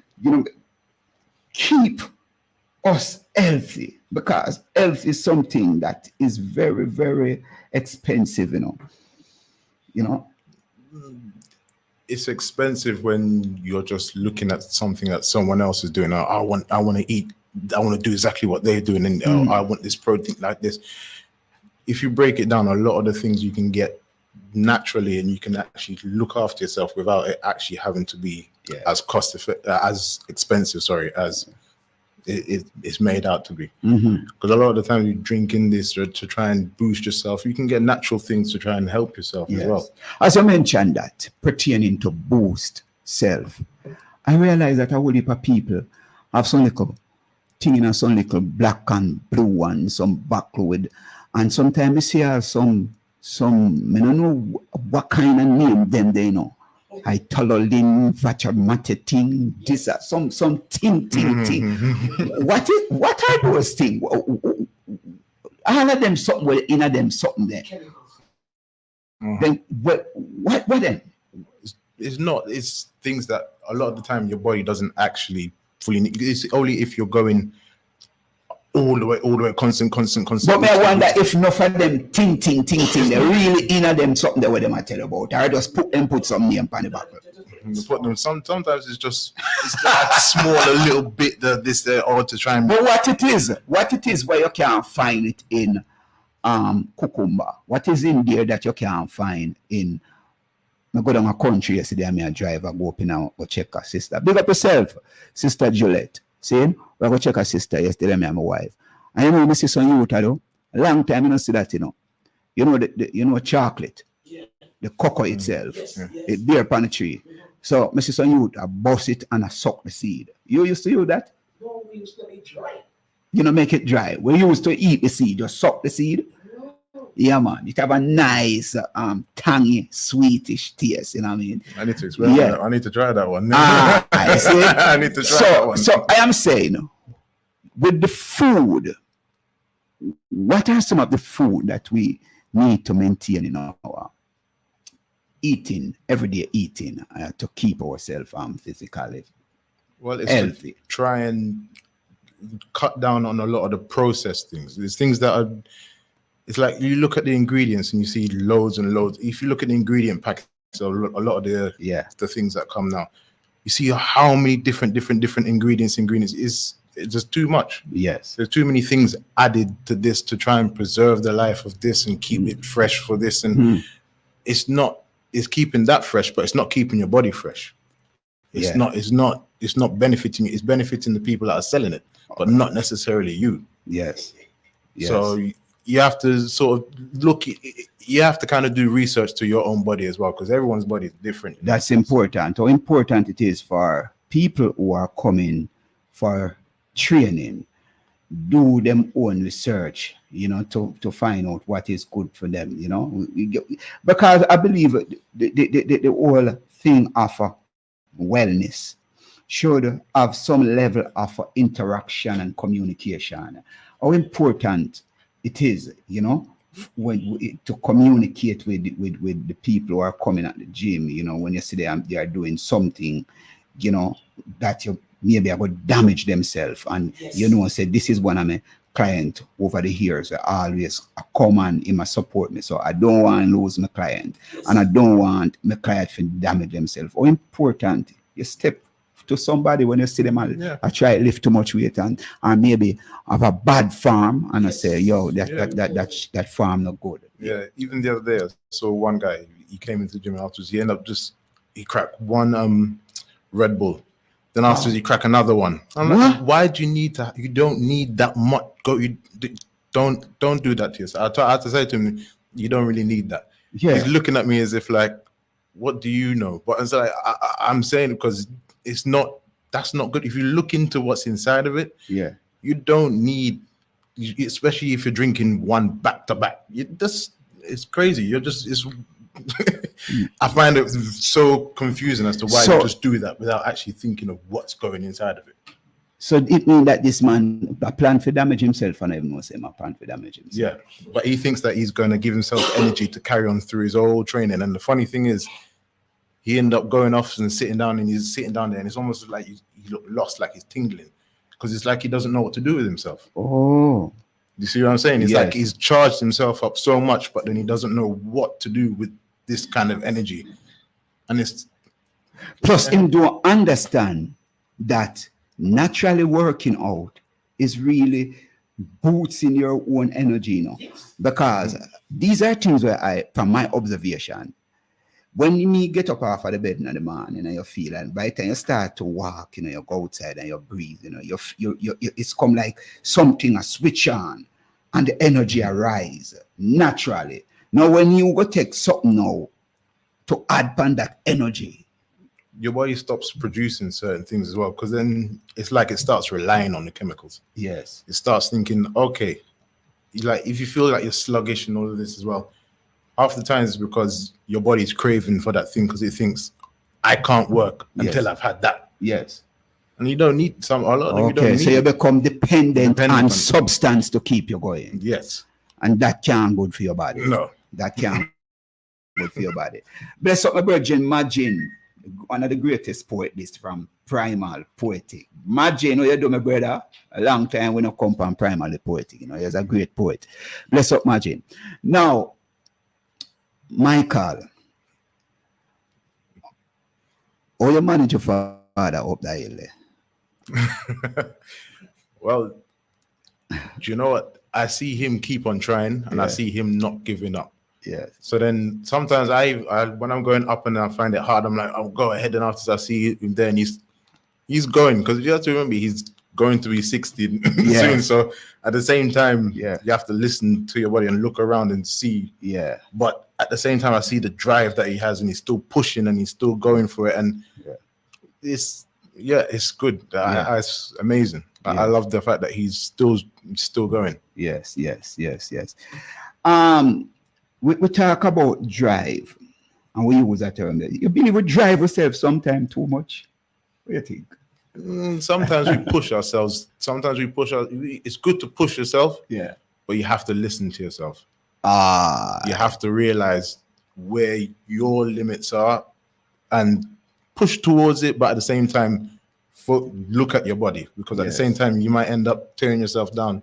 keep us healthy, because health is something that is very, very expensive, It's expensive when you're just looking at something that someone else is doing. I want to eat. I want to do exactly what they're doing, and I want this protein like this. If you break it down, a lot of the things you can get naturally, and you can actually look after yourself without it actually having to be as as expensive, as it's made out to be. Because a lot of the time you're drinking this to try and boost yourself. You can get natural things to try and help yourself as well. As you mentioned that, pertaining to boost self, I realize that a whole heap of people have some little thing in some little black and blue and some backwood, and sometimes you see some I don't know what kind of name them they know. I tololin, vachamateting, this some ting. What are those things? All of them something well, in them something there. Then what then? It's not. It's things that a lot of the time your body doesn't actually fully need. It's only if you're going all the way, constant. But I wonder if enough of them ting, they really in them something that what them I tell about. I just put some name on the back. Sometimes it's just like small, a little bit this there, or to try and. But what it is where you can't find it in Cucumber. What is in there that you can't find in? I go down a country yesterday, I drive, I go up in and go check her sister. Big up yourself, Sister Juliet. See, we go check her sister yesterday, me and my wife. And I see some youth, though. A long time I don't see that, You know chocolate, the cocoa itself, it bear upon the tree. So, Mr. Son, you I bust it and I suck the seed. You used to do that? No, we used to make dry. You know, make it dry. We used to eat the seed, just suck the seed. Yeah, man. It have a nice, tangy, sweetish taste. You know what I mean? I need to experiment. Yeah. That. I need to try that one. I see. I need to try that one. So I am saying, with the food, what are some of the food that we need to maintain in our eating, everyday eating, to keep ourselves physically Well, it's healthy? to try and cut down on a lot of the processed things. There's things that are, it's like you look at the ingredients and you see loads and loads. If you look at the ingredient packets, so a lot of the things that come now, you see how many different ingredients is just too much. Yes. There's too many things added to this to try and preserve the life of this and keep it fresh for this. And it's keeping that fresh, but it's not keeping your body fresh. It's not benefiting you. It's benefiting the people that are selling it, but not necessarily you. Yes. So you have to sort of look, you have to kind of do research to your own body as well, because everyone's body is different. That's important. How important it is for people who are coming for training, do them own research, to find out what is good for them, because I believe the whole thing of wellness should have some level of interaction and communication. How important it is, to communicate with the people who are coming at the gym, when you see they are doing something, that you maybe are going to damage themselves. And, say, this is one of my client over the years. I always come and he must support me. So I don't want to lose my client. And I don't want my client to damage themselves. How important you step to somebody when you see them I try to lift too much weight and maybe have a bad farm and I say, yo, that farm not good. Yeah, even the other day I saw one guy, he came into the gym afterwards, he ended up he cracked one Red Bull. Then afterwards he cracked another one. I'm like, why do you need to? You don't need that much. Don't do that to yourself. I had to say to him, you don't really need that. Yeah. He's looking at me as if like, what do you know? But it's like I'm saying because that's not good. If you look into what's inside of it, you don't need, especially if you're drinking one back to back. It's crazy. I find it so confusing as to why you just do that without actually thinking of what's going inside of it. So it means that this man planned to damage himself, and I even know him a plan to damage himself. Yeah, but he thinks that he's going to give himself energy to carry on through his whole training. And the funny thing is, he ended up going off and sitting down, and he's sitting down there, and it's almost like he looked lost, like he's tingling, because it's like he doesn't know what to do with himself. Oh, you see what I'm saying? It's like he's charged himself up so much, but then he doesn't know what to do with this kind of energy. And it's plus him don't understand that naturally working out is really boosting your own energy, because these are things where from my observation, when you get up off of the bed in the morning and you feel, and by the time you start to walk, you go outside and you breathe, it's come like something a switch on and the energy arise naturally. Now, when you go take something now to add on that energy, your body stops producing certain things as well, because then it's like it starts relying on the chemicals. Yes. It starts thinking, okay, like if you feel like you're sluggish and all of this as well, half the time it's because your body's craving for that thing, because it thinks, I can't work until I've had that. Yes. And you don't need a lot of them. Okay, you don't need so you become dependent on substance to keep you going. Yes. And that can't good for your body. No. That can't good for your body. Bless up my virgin Majin, one of the greatest poets from Primal Poetic. Majin, you do, my brother? A long time when I come from Primal Poetic. He's a great poet. Bless up Majin. Now, Michael, how you manage your father up that hill there? Well, do you know what? I see him keep on trying, and I see him not giving up. Yes. So then sometimes I when I'm going up and I find it hard, I'm like, I'll go ahead, and after I see him there, and he's going, because you have to remember he's going to be 60 soon. So at the same time, you have to listen to your body and look around and see. Yeah. But at the same time, I see the drive that he has, and he's still pushing and he's still going for it. And it's good. It's amazing. I love the fact that he's still going. Yes. We talk about drive, and we use that term. You believe we drive ourselves sometimes too much? What do you think? Sometimes we push ourselves. It's good to push yourself. Yeah. But you have to listen to yourself. You have to realize where your limits are and push towards it, but at the same time, look at your body, because at the same time, you might end up tearing yourself down,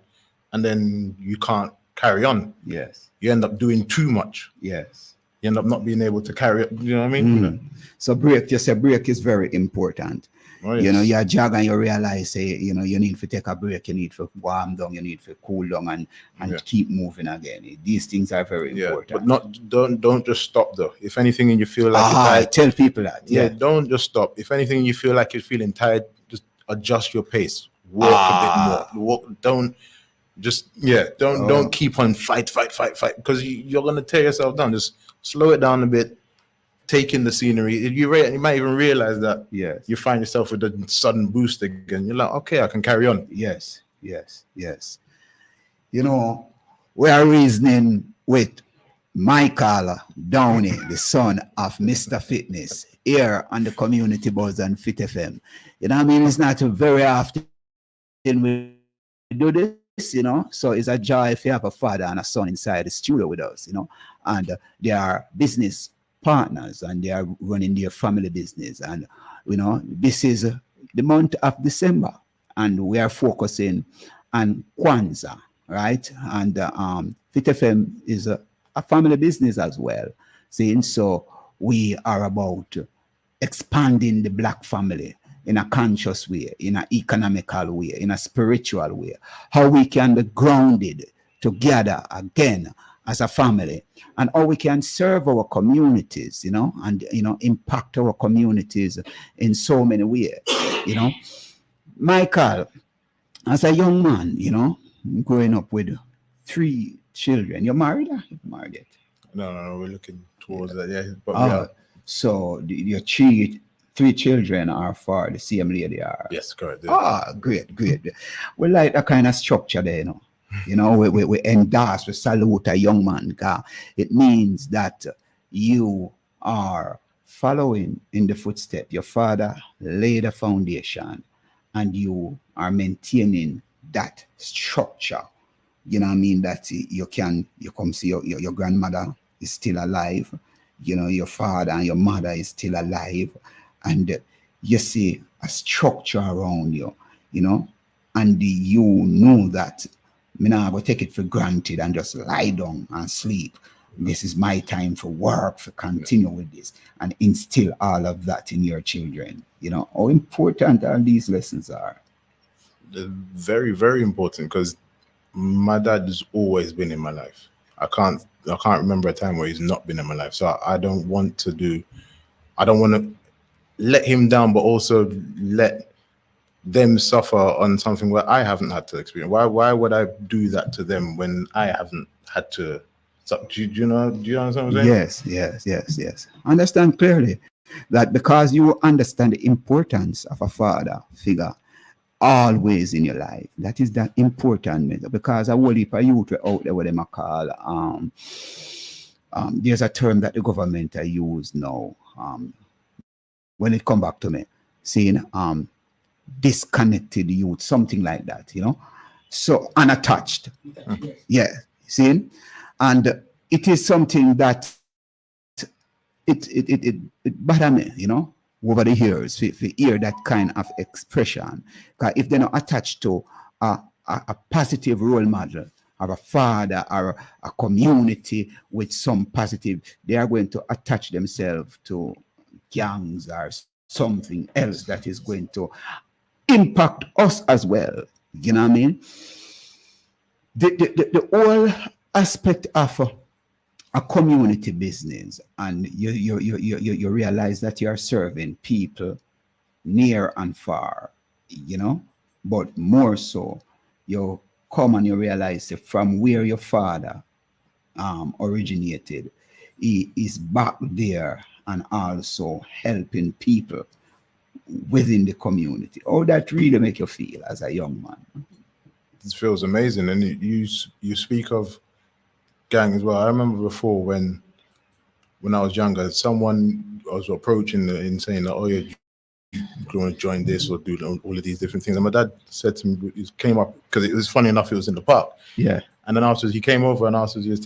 and then you can't carry on. Yes. You end up doing too much. Yes. You end up not being able to carry it. You know what I mean? So break is very important. Oh, yes. You know, you're jog and you realize, you need to take a break, you need to warm down, you need to cool down and keep moving again. These things are very important. But don't just stop though. If anything and you feel like I tell people that. Yeah, don't just stop. If anything you feel like you're feeling tired, just adjust your pace. Walk a bit more. Don't keep on fight, because you're gonna tear yourself down. Just slow it down a bit. Take in the scenery. You might even realize that you find yourself with a sudden boost again. You're like, okay, I can carry on. Yes. You know, we are reasoning with Michael Downey, the son of Mr. Fitness, here on the Community Buzz and Fit FM. You know what I mean? It's not very often we do this, you know. So it's a joy if you have a father and a son inside the studio with us, you know. And they are business partners and they are running their family business. And, you know, this is the month of December and we are focusing on Kwanzaa, right? And Fit FM is a family business as well. See, so we are about expanding the Black family in a conscious way, in an economical way, in a spiritual way, how we can be grounded together again as a family, and how we can serve our communities, you know, and, you know, impact our communities in so many ways, you know. Michael, as a young man, you know, growing up with 3 children, you're married? You're married yet? No, we're looking towards that, yeah. But so your 3 children are for the same lady? Yes, correct. Yeah. Great. We like that kind of structure there, you know. You know, we endorse, we salute a young man, because it means that you are following in the footsteps. Your father laid a foundation and you are maintaining that structure. You know what I mean? That you come see your grandmother is still alive. You know, your father and your mother is still alive. And you see a structure around you, you know, and you know that I'm not going to take it for granted and just lie down and sleep. This is my time for work, to continue with this and instill all of that in your children. You know, how important all these lessons are. Very, very important, because my dad has always been in my life. I can't remember a time where he's not been in my life. So I don't want to let him down, but also let them suffer on something where I haven't had to experience. Why would I do that to them when I haven't had to? So, do you understand what I'm saying? Yes. Understand clearly that because you understand the importance of a father figure always in your life, that is that important, because a whole heap of youth out there what them call there's a term that the government use now when it come back to me, saying disconnected youth, something like that, you know, so unattached. Yeah, see, and it is something that it bother me, you know, over the years to hear that kind of expression, because if they're not attached to a positive role model of a father or a community with some positive, they are going to attach themselves to gangs or something else that is going to impact us as well. You know what I mean? The whole aspect of a community business, and you realize that you are serving people near and far, you know, but more so you come and you realize that from where your father originated, he is back there and also helping people within the community. How that really make you feel as a young man? It feels amazing. And you speak of gang as well. I remember before when I was younger, someone was approaching and saying that, oh yeah, you want to join this or do all of these different things. And my dad said to me, he came up, because it was funny enough, it was in the park. Yeah. And then afterwards he came over and afterwards he was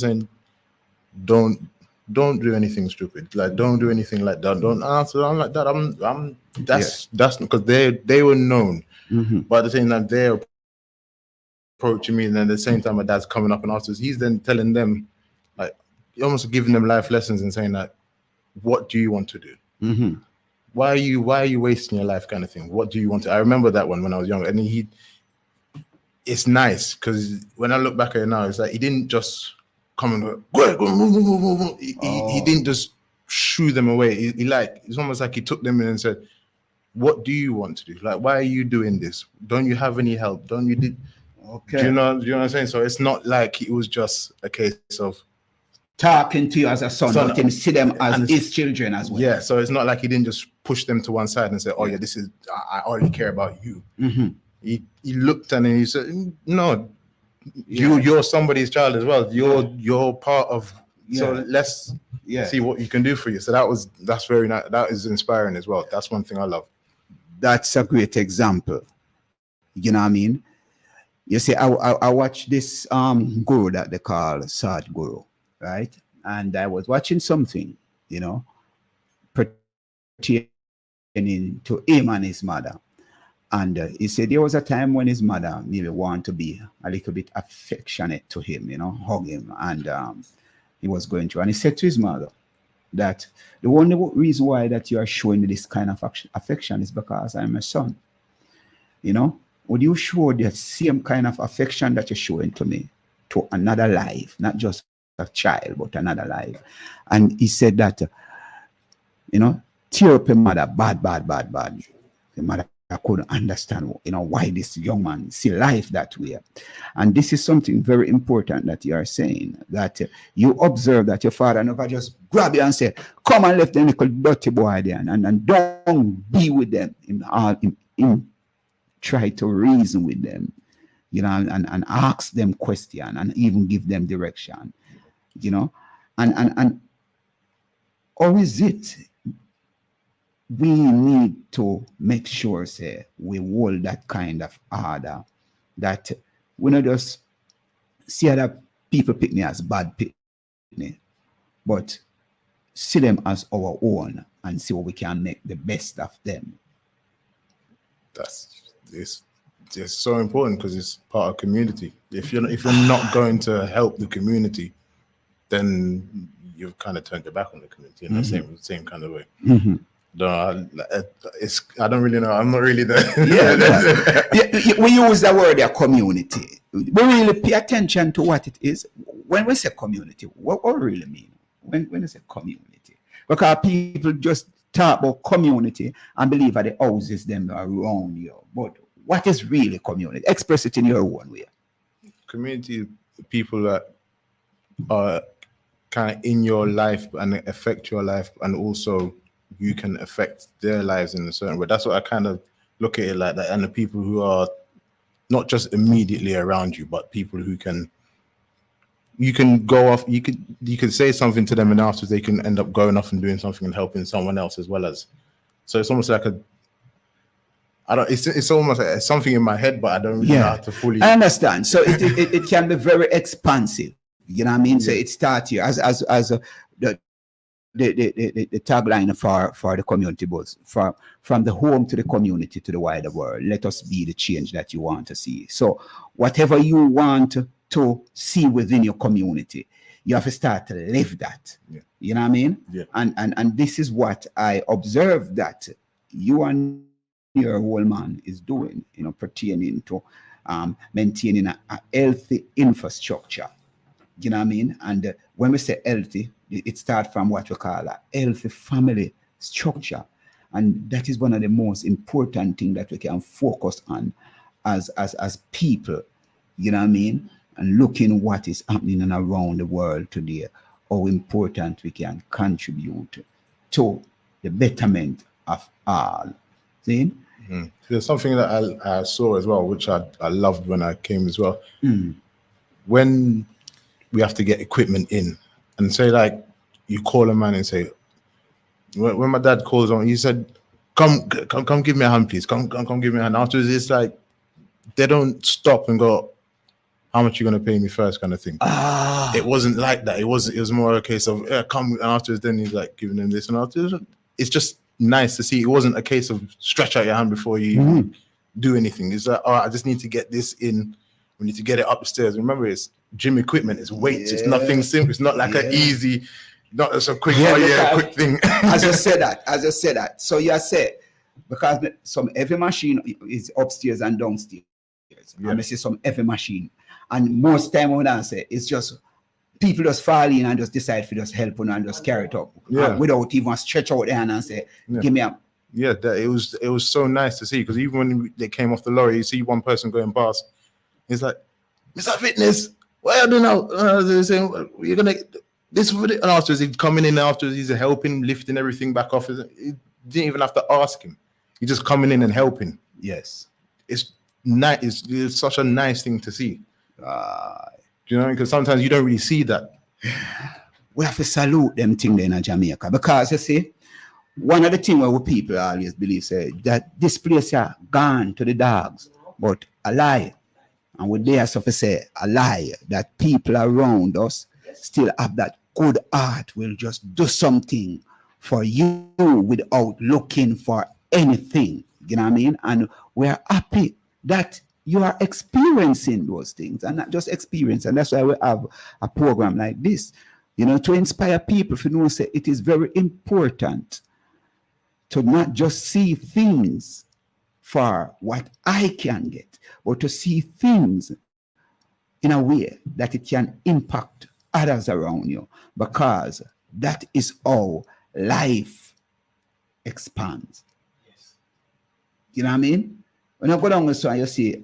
saying, don't do anything stupid. Like, don't do anything like that. Don't answer. I'm like that. That's because they were known. Mm-hmm. But at the same time, they're approaching me, and then at the same time, my dad's coming up and afterwards, he's then telling them, like, almost giving them life lessons and saying that, what do you want to do? Mm-hmm. Why are you wasting your life, kind of thing? What do you want to? I remember that one when I was younger, and it's nice because when I look back at it now, it's like he didn't just come and go. He didn't just shoo them away. It's almost like he took them in and said, what do you want to do? Like, why are you doing this? Don't you have any help? Don't you did? Okay. Do you know what I'm saying? So it's not like it was just a case of talking to you as a son, but him see them as his children as well. Yeah, so it's not like he didn't just push them to one side and say, oh yeah, this is, I only care about you. Mm-hmm. He looked at him and he said, no, you're somebody's child as well. You're part of, so let's see what you can do for you. So that's very nice. That is inspiring as well. That's one thing I love. That's a great example. You know what I mean? You see, I watched this guru that they call Saj Guru, right? And I was watching something, you know, pertaining to him and his mother. And he said there was a time when his mother maybe wanted to be a little bit affectionate to him, you know, hug him. And he was going through. And he said to his mother that the only reason why that you are showing me this kind of affection is because I'm a son. You know, would you show the same kind of affection that you're showing to me to another life, not just a child, but another life? And he said that, you know, tear up your mother, bad. The mother couldn't understand, you know, why this young man see life that way. And this is something very important that you are saying, that you observe that your father never just grab you and say, come and left the little dirty boy there, and don't be with them. In try to reason with them, you know, and ask them question and even give them direction, you know, and or is it we need to make sure, say, we hold that kind of order, that we not just see other people pick me as bad pick me, but see them as our own and see what we can make the best of them. It's so important because it's part of community. If you're not going to help the community, then you've kind of turned your back on the community in the same kind of way. Mm-hmm. No, I don't really know. I'm not really there. We use the word community. We really pay attention to what it is. When we say community, what we really mean? When we say community, because people just talk about community and believe that the houses them around you. But what is really community? Express it in your own way. Community, people that are kind of in your life and affect your life, and also you can affect their lives in a certain way. That's what I kind of look at it like that. And the people who are not just immediately around you, but people who you can go off, you could say something to them and afterwards they can end up going off and doing something and helping someone else as well as. So it's almost like it's almost like something in my head, but I don't really know how to fully. I understand. So it can be very expansive. You know what I mean? So it starts here as the tagline for the community buzz, from the home to the community to the wider world. Let us be the change that you want to see. So whatever you want to see within your community, you have to start to live that. Yeah. You know what I mean? Yeah. And this is what I observe that you and your whole man is doing, you know, pertaining to maintaining a healthy infrastructure. You know what I mean? And when we say healthy, it starts from what we call a healthy family structure. And that is one of the most important things that we can focus on as people, you know what I mean? And looking what is happening around the world today. how important we can contribute to the betterment of all. See? There's something that I saw as well, which I loved when I came as well. Mm. When we have to get equipment in, and say like you call a man and say, when my dad calls on, he said, come give me a hand, please. Come give me a hand. Afterwards, it's like they don't stop and go, how much you gonna pay me first, kind of thing. It wasn't like that. It was more a case of come, and afterwards then he's like giving them this, and afterwards it's just nice to see. It wasn't a case of stretch out your hand before you do anything. It's like, I just need to get this in. We need to get it upstairs. Remember, it's gym equipment. It's weights. It's nothing simple. It's not like an easy, not just a quick, quick thing. I just said that. So you said, because some heavy machine is upstairs and downstairs. Yeah. And I say some heavy machine. And most time when I say, it's just people just fall in and just decide to just help and just carry it up without even stretch out their hand and say, give me a. Yeah, it was so nice to see, because even when they came off the lorry, you see one person going past. He's like, Mr. Fitness, what are you doing now? They're saying, you're gonna this, and afterwards he's coming in, afterwards he's helping, lifting everything back off. He didn't even have to ask him. He's just coming in and helping. Yes, it's nice. It's such a nice thing to see. Do you know? Because sometimes you don't really see that. We have to salute them things in Jamaica, because you see, one of the things where people always believe say that this place are gone to the dogs, but a lie. And we dare to say a lie, that people around us still have that good heart, will just do something for you without looking for anything. You know what I mean? And we're happy that you are experiencing those things, and not just experience. And that's why we have a program like this, you know, to inspire people to know say it is very important to not just see things for what I can get, but to see things in a way that it can impact others around you, because that is how life expands. Yes. You know what I mean? When I go down the side, you see,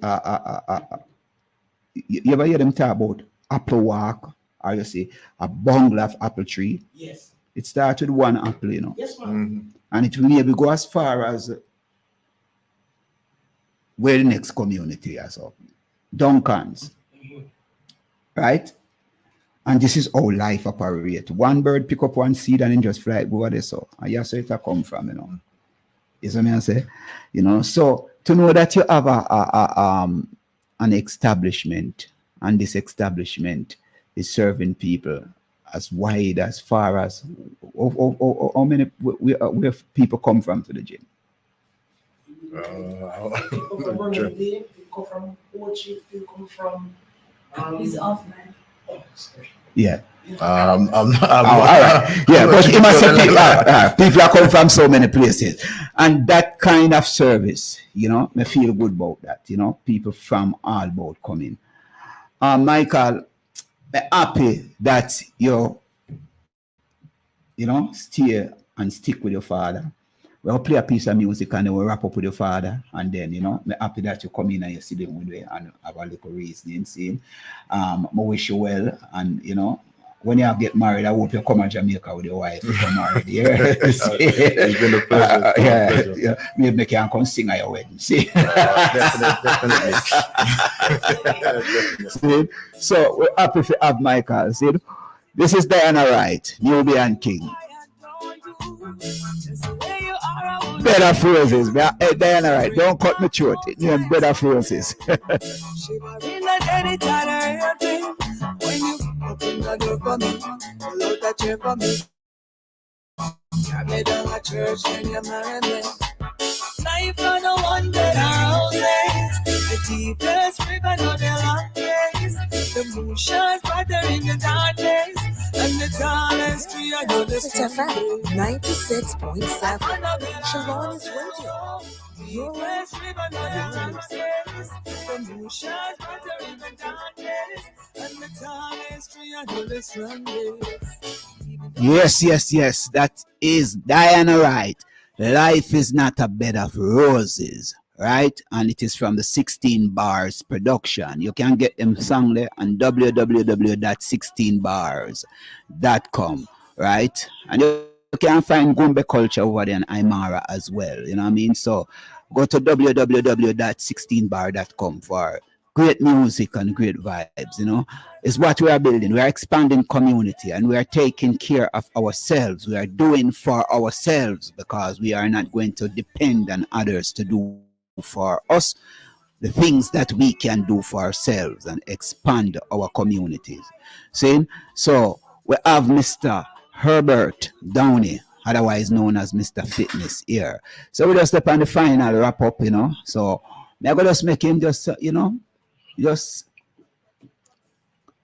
you ever hear them talk about apple walk, or you see a bundle of apple tree? Yes. It starts with one apple, you know. Yes, ma'am. And it will maybe go as far as where the next community is up. Duncans. Right? And this is how life operates. One bird pick up one seed and then just fly over there. So and you see it come from, you know. Is what I say? You know, so to know that you have an establishment, and this establishment is serving people as wide as far as how many where people come from to the gym? They come from Ochi, they come from He's off, man. Yeah. I'm all right. Yeah, but it must say people are come from so many places, and that kind of service, you know, I feel good about that. You know, people from all about coming. Michael, I'm happy that you know, stay and stick with your father. We'll play a piece of music and then we'll wrap up with your father, and then, you know, I'm happy that you come in and you sit down with me and have a little reasoning scene. I wish you well, and you know, when you get married, I hope you come to Jamaica with your wife. You're married, yeah. It's been a pleasure. Yeah. Maybe I can come sing at your wedding. See? Definitely. See? So we're happy to have Michael. See? This is Diana Wright, Nubian King. Better phrases. Hey, Diana Wright, don't cut me short. You know, better phrases. When you open the door for me, pull out a chair for me. Drag me down a church and you marry me. Life on a 100 houses, the deepest river on the long days. The moon shines brighter in the dark days, and the tallest tree I know the FM 96.7. Shalom Radio. Your life, your music. The moon shines brighter in the dark days, and the tallest tree I know the strong days. Yes. That is Diana Wright. Life is not a bed of roses. right? And it is from the 16 Bars production. You can get them song there on www.16bars.com, right? And you can find Gumbe culture over there in Aymara as well. You know what I mean? So go to www.16bar.com for great music and great vibes. You know, it's what we are building. We are expanding community and we are taking care of ourselves. We are doing for ourselves because we are not going to depend on others to do for us the things that we can do for ourselves and expand our communities. See? So we have Mr. Herbert Downey, otherwise known as Mr. Fitness here. So we just step on the final wrap up, you know. So I'm going to just make him just, you know, just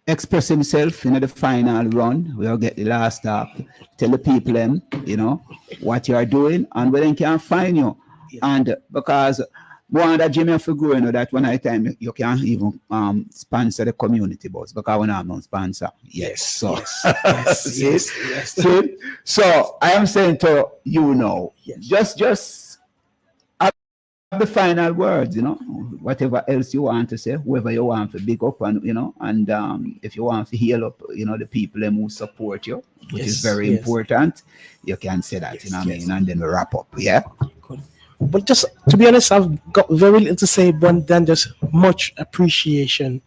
express himself in the final run. We'll get the last stop. Tell the people them, you know, what you are doing and where they can find you. Yeah. And because one that Jimmy for growing, you know, that one at a time you can even sponsor the community bus because when I'm not sponsor. Yes. So yes. So I am saying to you now, just have the final words, you know, whatever else you want to say, whoever you want to big up and, you know, and if you want to heal up, you know, the people who support you, which is very important, you can say that, you know what I mean, and then we wrap up. Yeah. Good. But just to be honest, I've got very little to say, but then just much appreciation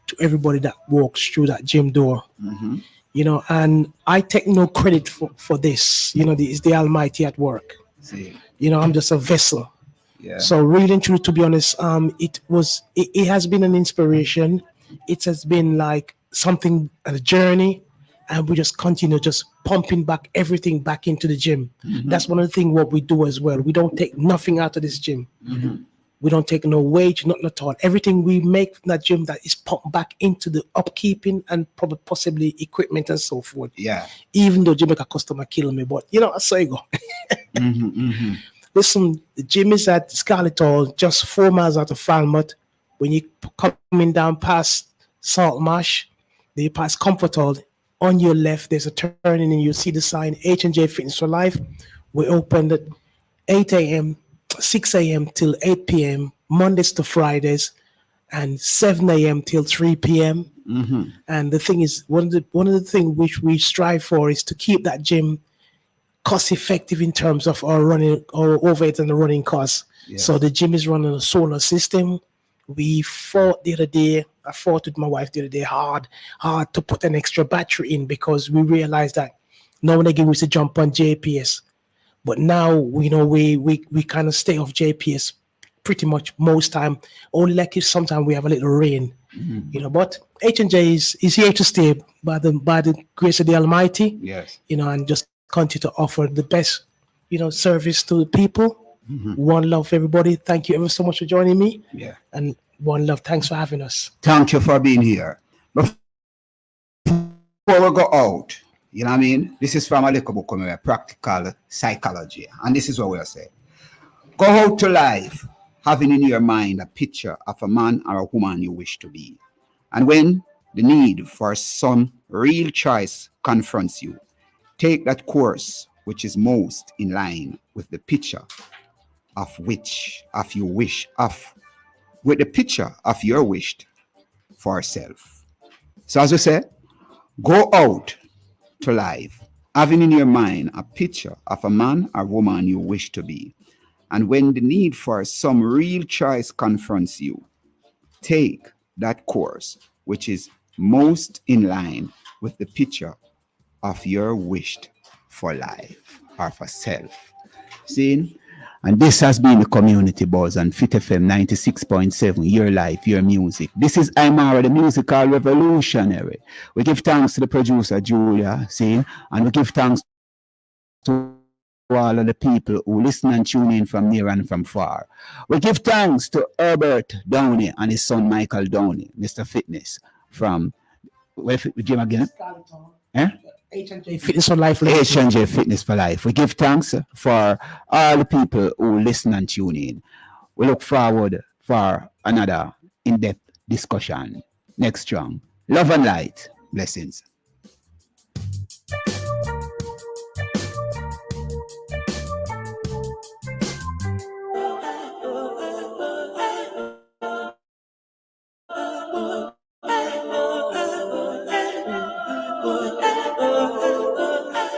to everybody that walks through that gym door. Mm-hmm. You know, and I take no credit for this. You know, it's the Almighty at work. See. You know, I'm just a vessel. Yeah. So really and truly, to be honest, it has been an inspiration. It has been like something, a journey, and we just continue just pumping back everything back into the gym. Mm-hmm. That's one of the things what we do as well. We don't take nothing out of this gym. Mm-hmm. We don't take no wage, nothing at all. Everything we make from that gym that is pumped back into the upkeeping and probably possibly equipment and so forth. Yeah. Even though Jamaica customer kill me, but you know, that's how you go. Mm-hmm, mm-hmm. Listen, the gym is at Scarlet Hall, just 4 miles out of Falmouth. When you coming down past Salt Marsh, then you pass Comfort Hall. On your left, there's a turning and you see the sign H&J Fitness for Life. We open at 8 a.m., 6 a.m. till 8 p.m., Mondays to Fridays, and 7 a.m. till 3 p.m. Mm-hmm. And the thing is, one of the things which we strive for is to keep that gym cost effective in terms of our overhead and the running costs. Yes. So the gym is running a solar system. We fought the other day. I fought with my wife the other day hard to put an extra battery in because we realized that now and again we used to jump on JPS. But now, you know, we kind of stay off JPS pretty much most time. Only like if sometimes we have a little rain, you know. But H&J is here to stay by the grace of the Almighty. Yes. You know, and just continue to offer the best, you know, service to the people. Mm-hmm. One love, everybody. Thank you ever so much for joining me. Yeah. And one love. Thanks for having us. Thank you for being here. Before we go out, you know what I mean? This is from a little book called Practical Psychology. And this is what we'll say. Go out to life, having in your mind a picture of a man or a woman you wish to be. And when the need for some real choice confronts you, take that course which is most in line with the picture of your wish for self. So as we say, go out to life, having in your mind a picture of a man or woman you wish to be. And when the need for some real choice confronts you, take that course which is most in line with the picture of your wish for life or for self. See? And this has been the Community Buzz on Fit FM 96.7, your life, your music. This is Aymara, the musical revolutionary. We give thanks to the producer, Julia, see? And we give thanks to all of the people who listen and tune in from near and from far. We give thanks to Herbert Downey and his son, Michael Downey, Mr. Fitness, from, where Jim again? H&J Fitness for Life. H&J Fitness for Life. We give thanks for all the people who listen and tune in. We look forward for another in-depth discussion next strong. Love and light. Blessings.